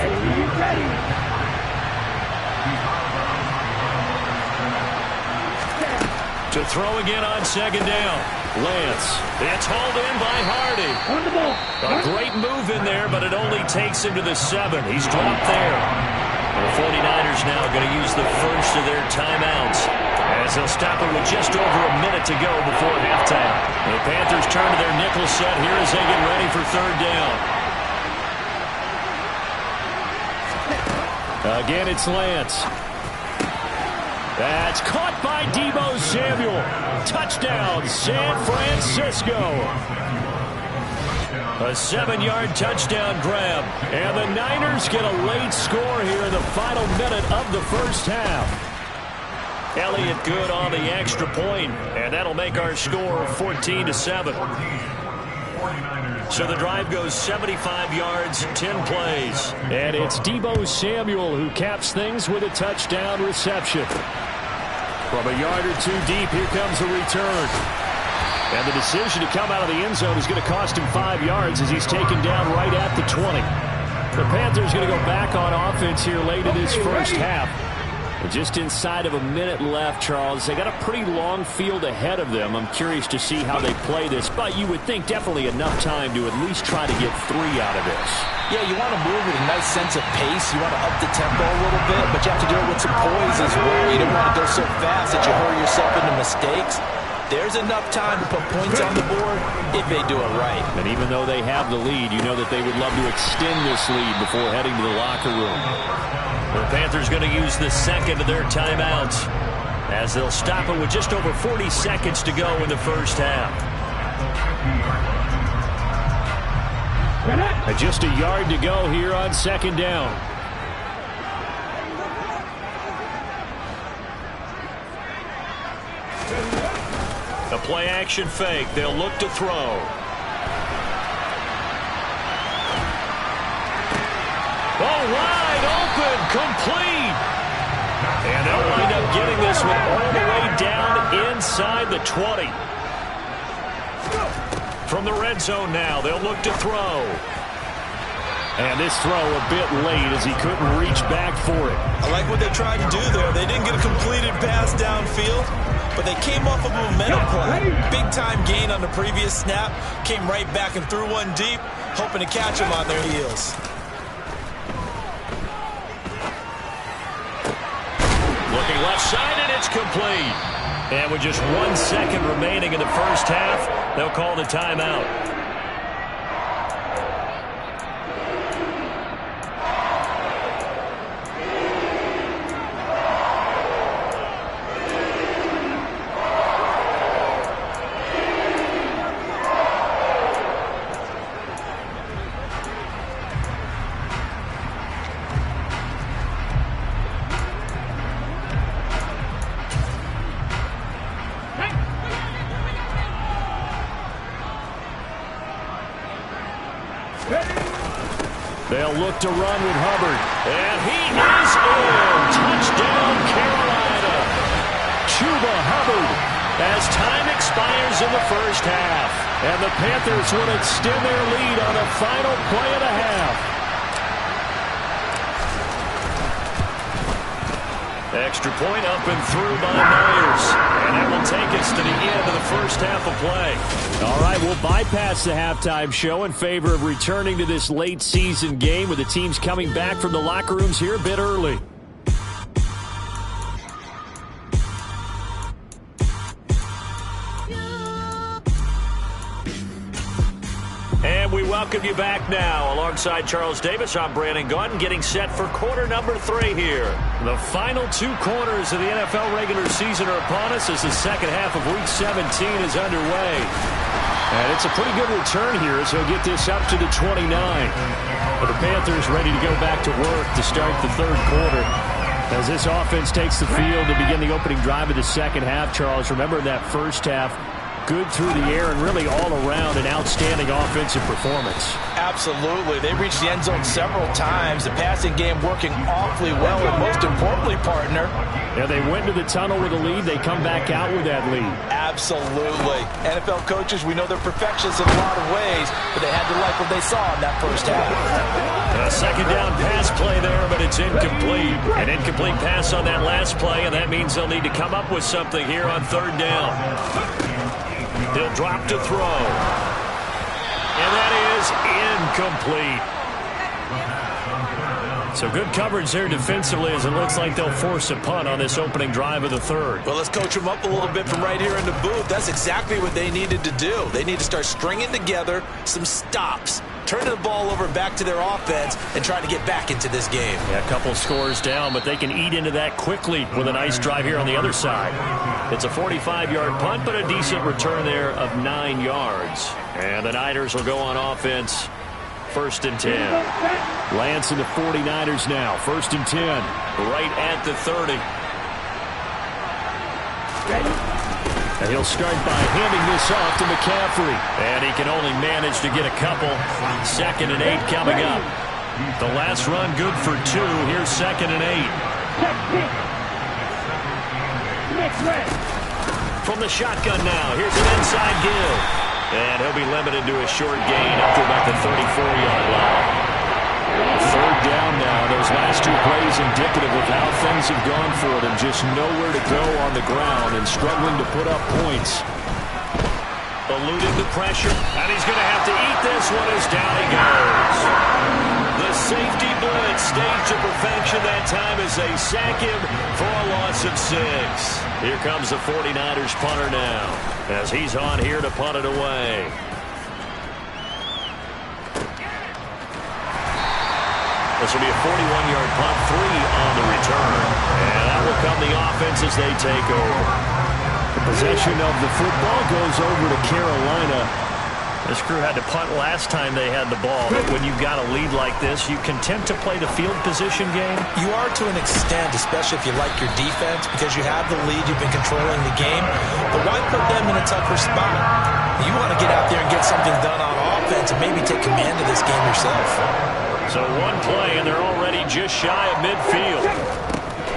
To throw again on 2nd down. Lance. It's hauled in by Hardy. A great move in there, but it only takes him to the 7. He's dropped there. And the 49ers now going to use the first of their timeouts, as they'll stop it with just over a minute to go before halftime. The Panthers turn to their nickel set here as they get ready for 3rd down. Again, it's Lance. That's caught by Deebo Samuel. Touchdown, San Francisco. A 7-yard touchdown grab. And the Niners get a late score here in the final minute of the first half. Elliott good on the extra point, and that'll make our score 14-7. So the drive goes 75 yards, 10 plays. And it's Deebo Samuel who caps things with a touchdown reception. From a yard or two deep, here comes the return. And the decision to come out of the end zone is going to cost him 5 yards as he's taken down right at the 20. The Panthers going to go back on offense here late in this first half. And just inside of a minute left, Charles. They got a pretty long field ahead of them. I'm curious to see how they play this, but you would think definitely enough time to at least try to get 3 out of this. Yeah, you want to move with a nice sense of pace. You want to up the tempo a little bit, but you have to do it with some poise as well. You don't want to go so fast that you hurry yourself into mistakes. There's enough time to put points on the board if they do it right. And even though they have the lead, you know that they would love to extend this lead before heading to the locker room. The Panthers going to use the second of their timeouts as they'll stop it with just over 40 seconds to go in the first half. And just a yard to go here on 2nd down. A play action fake. They'll look to throw. Oh, wide open, complete. And they'll wind up getting this one all the way down inside the 20. From the red zone now, they'll look to throw. And this throw a bit late as he couldn't reach back for it. I like what they tried to do there. They didn't get a completed pass downfield, but they came off of a momentum play. Big-time gain on the previous snap. Came right back and threw one deep, hoping to catch them on their heels. Looking left side, and it's complete. And with just 1 second remaining in the first half, they'll call the timeout. They'll look to run with Hubbard. And he is in. Touchdown, Carolina. Chuba Hubbard as time expires in the first half. And the Panthers will extend their lead on the final play of the half. Extra point up and through by Myers. And that will take us to the end of the first half of play. All right, we'll bypass the halftime show in favor of returning to this late season game with the teams coming back from the locker rooms here a bit early. And we welcome you back now. Alongside Charles Davis, I'm Brandon Gaudin, getting set for quarter number 3 here. The final 2 quarters of the NFL regular season are upon us as the second half of Week 17 is underway. And it's a pretty good return here as he'll get this up to the 29. But the Panthers ready to go back to work to start the third quarter. As this offense takes the field to begin the opening drive of the second half, Charles, remember that first half, good through the air and really all around an outstanding offensive performance. Absolutely. They reached the end zone several times. The passing game working awfully well. And most importantly, partner, yeah, they went to the tunnel with a lead. They come back out with that lead. Absolutely. NFL coaches, we know they're perfectionists in a lot of ways, but they had to like what they saw in that first half. A second down pass play there, but it's incomplete. An incomplete pass on that last play, and that means they'll need to come up with something here on third down. He'll drop to throw. And that is incomplete. So good coverage there defensively as it looks like they'll force a punt on this opening drive of the third. Well, let's coach them up a little bit from right here in the booth. That's exactly what they needed to do. They need to start stringing together some stops, turning the ball over back to their offense, and trying to get back into this game. Yeah, a couple scores down, but they can eat into that quickly with a nice drive here on the other side. It's a 45-yard punt, but a decent return there of 9 yards. And the Niners will go on offense. 1st and 10. Lance and the 49ers now. 1st and 10. Right at the 30. And he'll start by handing this off to McCaffrey. And he can only manage to get a couple. 2nd and 8 coming up. The last run good for 2. Here's 2nd and 8. From the shotgun now. Here's an inside give. And he'll be limited to a short gain up to about the 34-yard line. 3rd down now. Those last 2 plays indicative of how things have gone for them. Just nowhere to go on the ground and struggling to put up points. Eluding the pressure. And he's going to have to eat this one as down he goes. The safety blitz staged to perfection that time as they sack him for a loss of 6. Here comes the 49ers punter now as he's on here to punt it away. This will be a 41-yard punt, 3 on the return. And that will come the offense as they take over. The possession of the football goes over to Carolina. This crew had to punt last time they had the ball. But when you've got a lead like this, you content to play the field position game? You are to an extent, especially if you like your defense, because you have the lead, you've been controlling the game. But why put them in a tougher spot? You want to get out there and get something done on offense and maybe take command of this game yourself. So 1 play, and they're already just shy of midfield.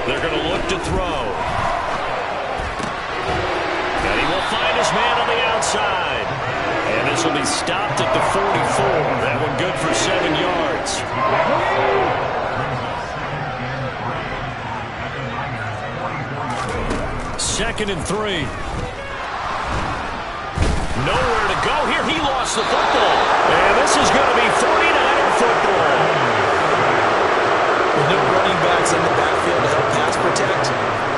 They're going to look to throw. And he will find his man on the outside. And this will be stopped at the 44. That one good for 7 yards. 2nd and 3. Nowhere to go here. He lost the football. And this is going to be 49er football. With no running backs in the backfield to help pass protect.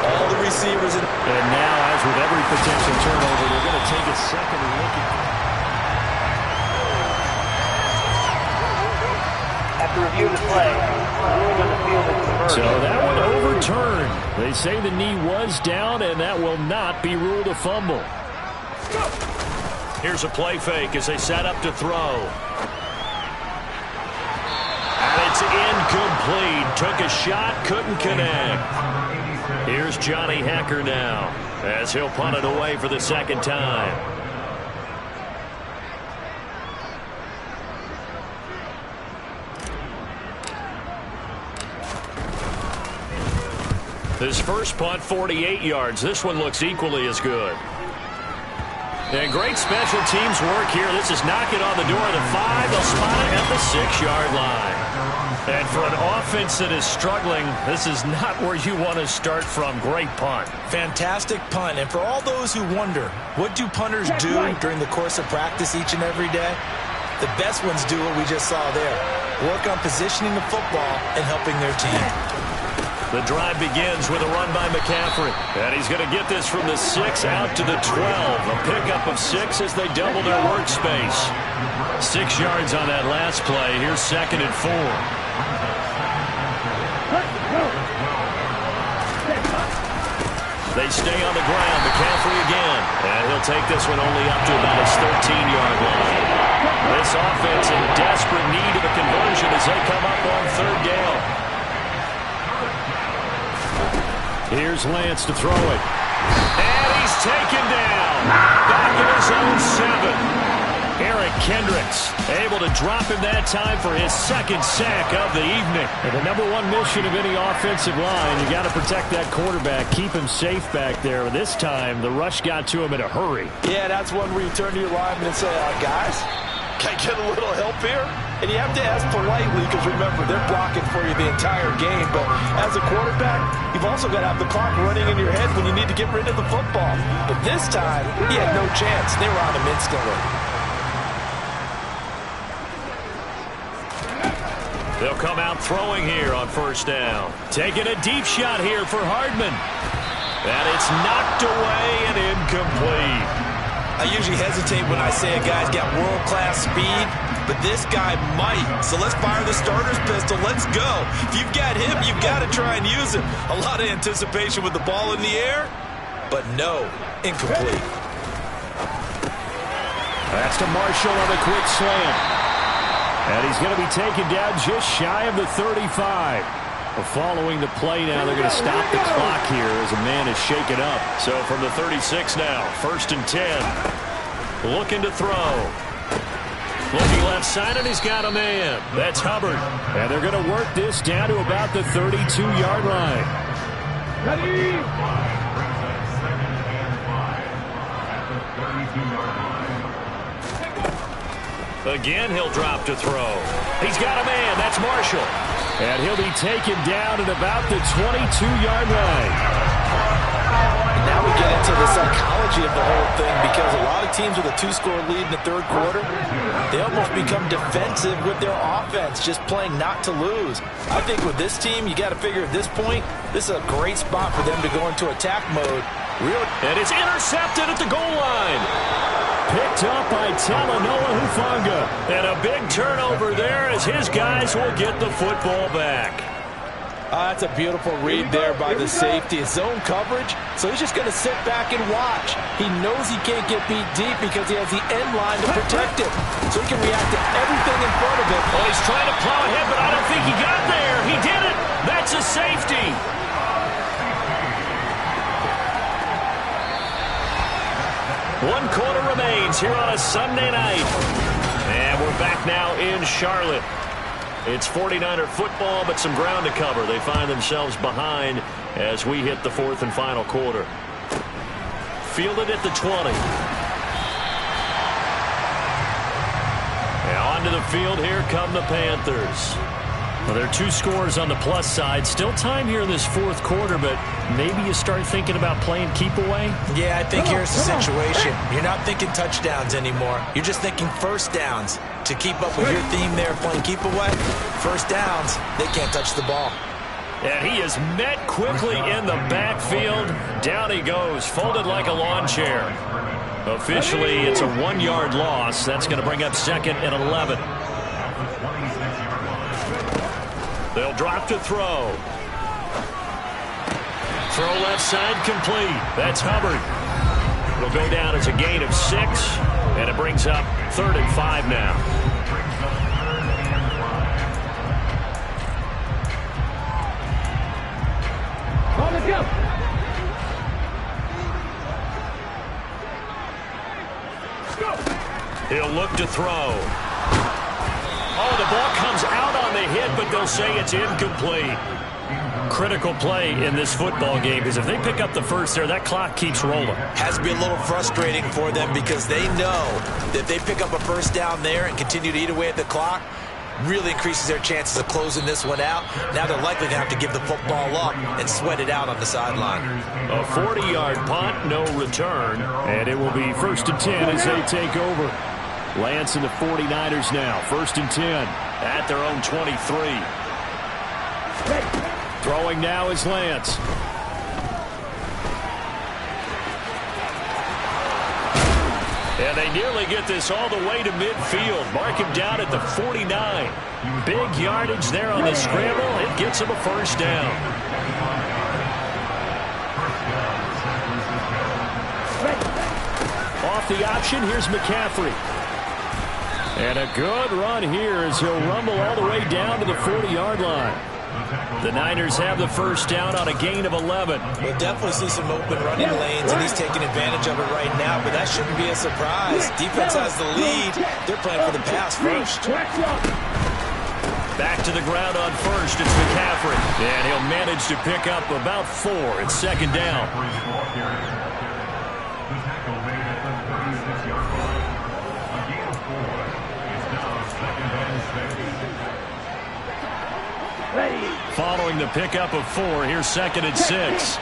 All the receivers. And now, as with every potential turnover, they're going to take a second look at. After review of the play, ruling on the field is converted. So that one overturned. They say the knee was down, and that will not be ruled a fumble. Here's a play fake as they set up to throw. And it's incomplete. Took a shot, couldn't connect. Here's Johnny Hekker now as he'll punt it away for the 2nd time. His first punt, 48 yards. This one looks equally as good. And great special teams work here. This is knocking on the door of the 5. They'll spot it at the 6-yard line. And for an offense that is struggling, this is not where you want to start from. Great punt. Fantastic punt. And for all those who wonder, what do punters do during the course of practice each and every day? The best ones do what we just saw there. Work on positioning the football and helping their team. The drive begins with a run by McCaffrey. And he's going to get this from the 6 out to the 12. A pickup of 6 as they double their workspace. 6 yards on that last play. Here's 2nd and 4. They stay on the ground. McCaffrey again. And he'll take this one only up to about his 13-yard line. This offense in desperate need of a conversion as they come up on 3rd down. Here's Lance to throw it. And he's taken down. Back in his own 7. Eric Kendricks able to drop him that time for his 2nd sack of the evening. And the number 1 mission of any offensive line, you got to protect that quarterback, keep him safe back there. This time, the rush got to him in a hurry. Yeah, that's one where you turn to your lineman and say, guys, can I get a little help here? And you have to ask politely because, remember, they're blocking for you the entire game. But as a quarterback, you've also got to have the clock running in your head when you need to get rid of the football. But this time, he had no chance. They were on him instantly. They'll come out throwing here on 1st down. Taking a deep shot here for Hardman. And it's knocked away and incomplete. I usually hesitate when I say a guy's got world-class speed, but this guy might. So let's fire the starter's pistol. Let's go. If you've got him, you've got to try and use him. A lot of anticipation with the ball in the air, but no, incomplete. That's to Marshall on a quick slant. And he's going to be taken down just shy of the 35. Following the play now, they're going to stop the clock here as a man is shaken up. So from the 36 now, 1st and 10. Looking to throw. Looking left side, and he's got a man. That's Hubbard. And they're going to work this down to about the 32-yard line. Ready? Again, he'll drop to throw. He's got a man. That's Marshall. And he'll be taken down at about the 22-yard line. Now we get into the psychology of the whole thing because a lot of teams with a 2-score lead in the 3rd quarter, they almost become defensive with their offense, just playing not to lose. I think with this team, you got to figure at this point, this is a great spot for them to go into attack mode. Really? And it's intercepted at the goal line. Picked up by Talanoa Hufanga. And a big turnover there as his guys will get the football back. That's a beautiful read there by the safety. His zone coverage, so he's just going to sit back and watch. He knows he can't get beat deep because he has the end line to protect him. So he can react to everything in front of him. Well, he's trying to plow ahead, but I don't think he got there. He did it. That's a safety. One quarter remains here on a Sunday night. And we're back now in Charlotte. It's 49er football, but some ground to cover. They find themselves behind as we hit the 4th and final quarter. Fielded at the 20. And onto the field, here come the Panthers. Well, there are 2 scores on the plus side. Still time here in this 4th quarter, but maybe you start thinking about playing keep away? Yeah, I think here's the situation. You're not thinking touchdowns anymore. You're just thinking 1st downs. To keep up with your theme there, playing keep away, 1st downs, they can't touch the ball. And he is met quickly in the backfield. Down he goes, folded like a lawn chair. Officially, it's a 1-yard loss. That's going to bring up 2nd and 11. They'll drop to throw. Throw left side complete. That's Hubbard. It'll go down as a gain of 6, and it brings up 3rd and 5 now. On the jump. He'll look to throw. Oh, the ball comes out on the hit, but they'll say it's incomplete. Critical play in this football game, because if they pick up the first there, that clock keeps rolling. Has to be a little frustrating for them because they know that if they pick up a first down there and continue to eat away at the clock, really increases their chances of closing this one out. Now they're likely to have to give the football up and sweat it out on the sideline. A 40-yard punt, no return, and it will be 1st and 10 as they take over. Lance and the 49ers now, 1st and 10 at their own 23. Throwing now is Lance. And they nearly get this all the way to midfield. Mark him down at the 49. Big yardage there on the scramble. It gets him a first down. Off the option, here's McCaffrey. And a good run here as he'll rumble all the way down to the 40-yard line. The Niners have the first down on a gain of 11. We'll definitely see some open running lanes, and he's taking advantage of it right now, but that shouldn't be a surprise. Defense has the lead. They're playing for the pass first. Back to the ground on first. It's McCaffrey. And he'll manage to pick up about 4. It's 2nd down. Following the pickup of 4, here's 2nd and 6.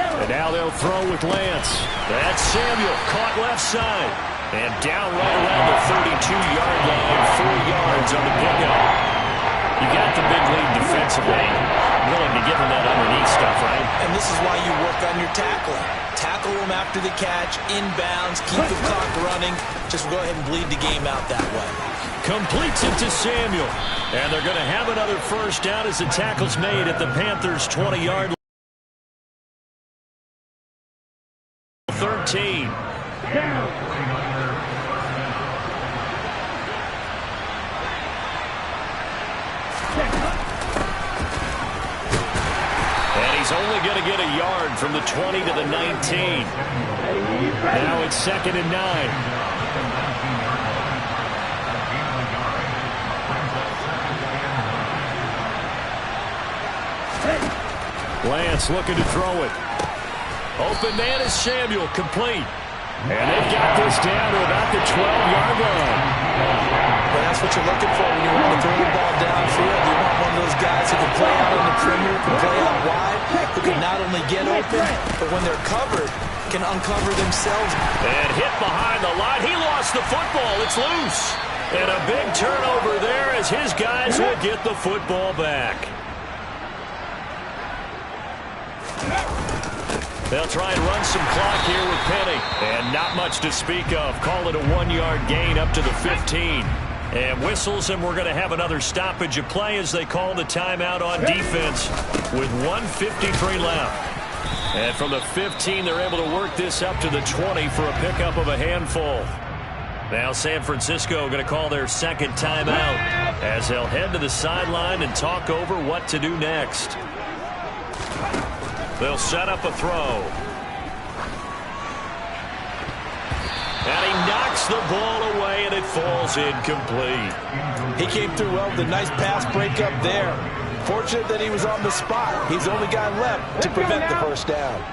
And now they'll throw with Lance. That's Samuel, caught left side. And down right around the 32-yard line, 4 yards on the pickup. You got the big lead defensively. Willing to give him that underneath stuff, right? And this is why you work on your tackling. Tackle him after the catch, inbounds, keep the clock running. Just go ahead and bleed the game out that way. Completes it to Samuel. And they're going to have another first down as the tackle's made at the Panthers' 20-yard line. 13. And he's only going to get a yard from the 20 to the 19. Now it's 2nd and 9. Lance looking to throw it. Open man is Samuel, complete. And they've got this down to about the 12-yard line. Well, that's what you're looking for when you want to throw the ball downfield. You want one of those guys who can play out on the perimeter, can play out wide, who can not only get open, but when they're covered, can uncover themselves. And hit behind the line. He lost the football. It's loose. And a big turnover there as his guys will get the football back. They'll try and run some clock here with Penny. And not much to speak of. Call it a 1-yard gain up to the 15. And whistles, and we're going to have another stoppage of play as they call the timeout on defense with 1:53 left. And from the 15, they're able to work this up to the 20 for a pickup of a handful. Now San Francisco going to call their 2nd timeout as they'll head to the sideline and talk over what to do next. They'll set up a throw. And he knocks the ball away, and it falls incomplete. He came through well with a nice pass breakup there. Fortunate that he was on the spot. He's the only guy left to prevent the first down.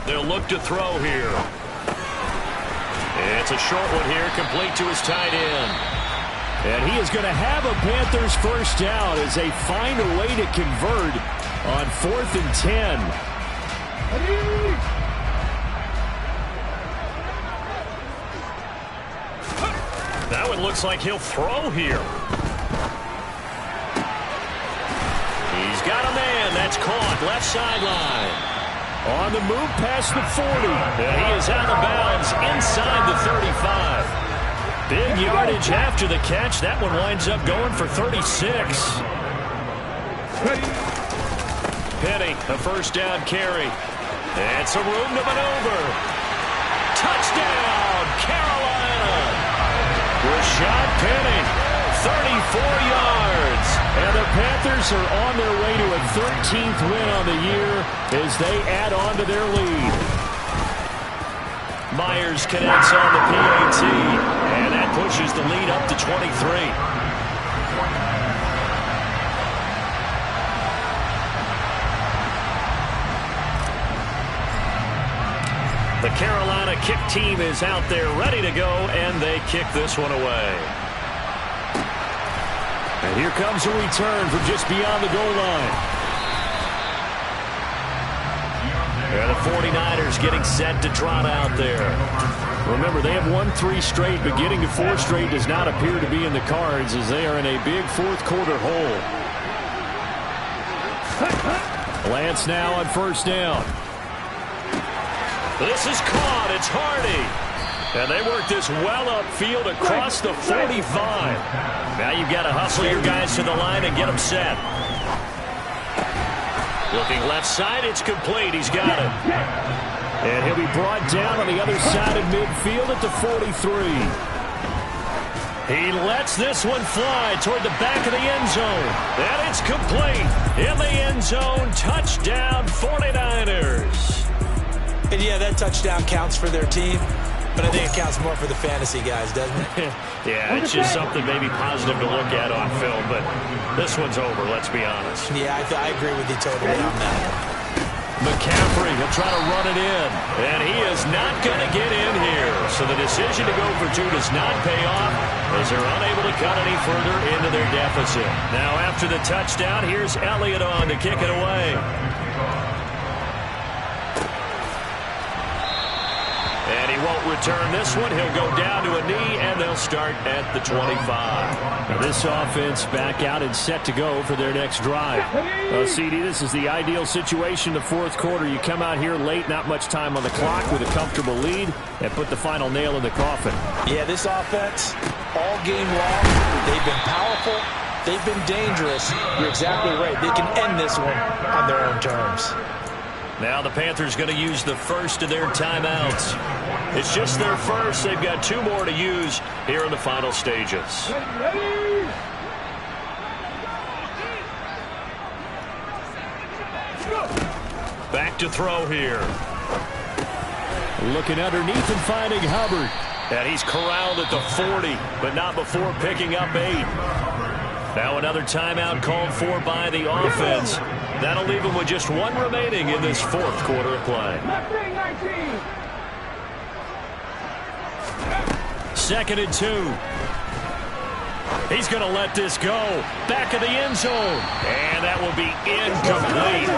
They'll look to throw here. It's a short one here, complete to his tight end. And he is going to have a Panthers first down as they find a way to convert on 4th and 10. That one looks like he'll throw here. He's got a man. That's caught left sideline. On the move past the 40. And he is out of bounds inside the 35. Big yardage after the catch. That one winds up going for 36. Penny, a first down carry. And some room to maneuver. Touchdown, Carolina. Rashad Penny, 34 yards. And the Panthers are on their way to a 13th win on the year as they add on to their lead. Myers connects on the PAT, and that pushes the lead up to 23. The Carolina kick team is out there ready to go, and they kick this one away. And here comes a return from just beyond the goal line. And the 49ers getting set to trot out there. Remember, they have won 3 straight, but getting to 4 straight does not appear to be in the cards as they are in a big fourth-quarter hole. Lance now on first down. This is caught. It's Hardy. And they work this well upfield across the 45. Now you've got to hustle your guys to the line and get them set. Looking left side, it's complete. He's got it. And he'll be brought down on the other side of midfield at the 43. He lets this one fly toward the back of the end zone. And it's complete. In the end zone, touchdown 49ers. And yeah, that touchdown counts for their team, but I think it counts more for the fantasy guys, doesn't it? Yeah, it's just something maybe positive to look at on film, but this one's over, let's be honest. Yeah, I agree with you totally on that. McCaffrey will try to run it in, and he is not going to get in here. So the decision to go for 2 does not pay off as they're unable to cut any further into their deficit. Now after the touchdown, here's Elliott on to kick it away. And he won't return this one. He'll go down to a knee, and they'll start at the 25. Now this offense back out and set to go for their next drive. CD, this is the ideal situation in the fourth quarter. You come out here late, not much time on the clock with a comfortable lead, and put the final nail in the coffin. Yeah, this offense, all game long, they've been powerful, they've been dangerous. You're exactly right. They can end this one on their own terms. Now the Panthers going to use the first of their timeouts. It's just their first. They've got 2 more to use here in the final stages. Back to throw here. Looking underneath and finding Hubbard. And he's corralled at the 40, but not before picking up 8. Now another timeout called for by the offense. That'll leave him with just 1 remaining in this fourth quarter of play. 2nd and 2. He's going to let this go. Back of the end zone. And that will be incomplete.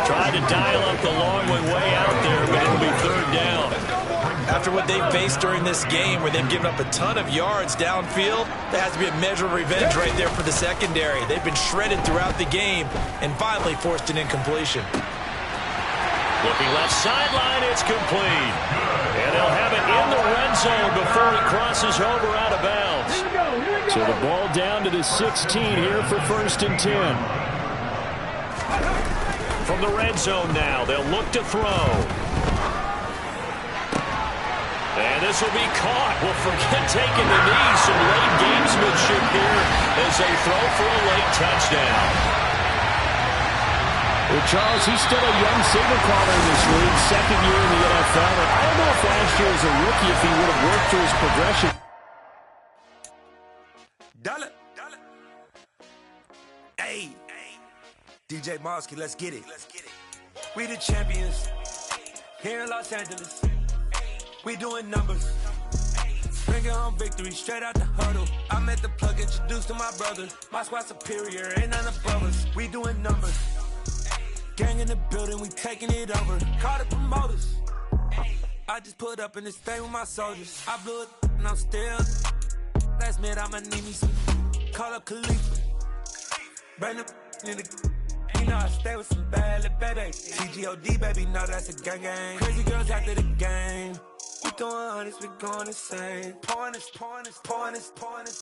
Tried to dial up the long way out there, but it'll be 3rd down. After what they've faced during this game, where they've given up a ton of yards downfield, there has to be a measure of revenge right there for the secondary. They've been shredded throughout the game and finally forced an incompletion. Looking left sideline, it's complete. And they'll have it in the red zone before it crosses over out of bounds. So the ball down to the 16 here for 1st and 10. From the red zone now, they'll look to throw. And this will be caught. Well, forget taking the knee. Some late gamesmanship here as they throw for a late touchdown. Well, Charles, he's still a young signal caller in this league, 2nd year in the NFL. And I don't know if last year as a rookie if he would have worked through his progression. Hey, DJ Mosky, let's get it. We the champions here in Los Angeles. We doing numbers. Bringing home victory straight out the huddle. I met the plug, introduced to my brother. My squad superior, ain't none above us. We doing numbers. Gang in the building, we taking it over. Call the promoters. I just put up in this thing with my soldiers. I blew it and I'm still. Last minute I'ma need me some. Call up Khalifa. Bring them in the. You know I stay with some bad little baby. TGOD, baby, know that's a gang gang. Crazy girls after the game. We throwing hundreds, we going insane. Pointers.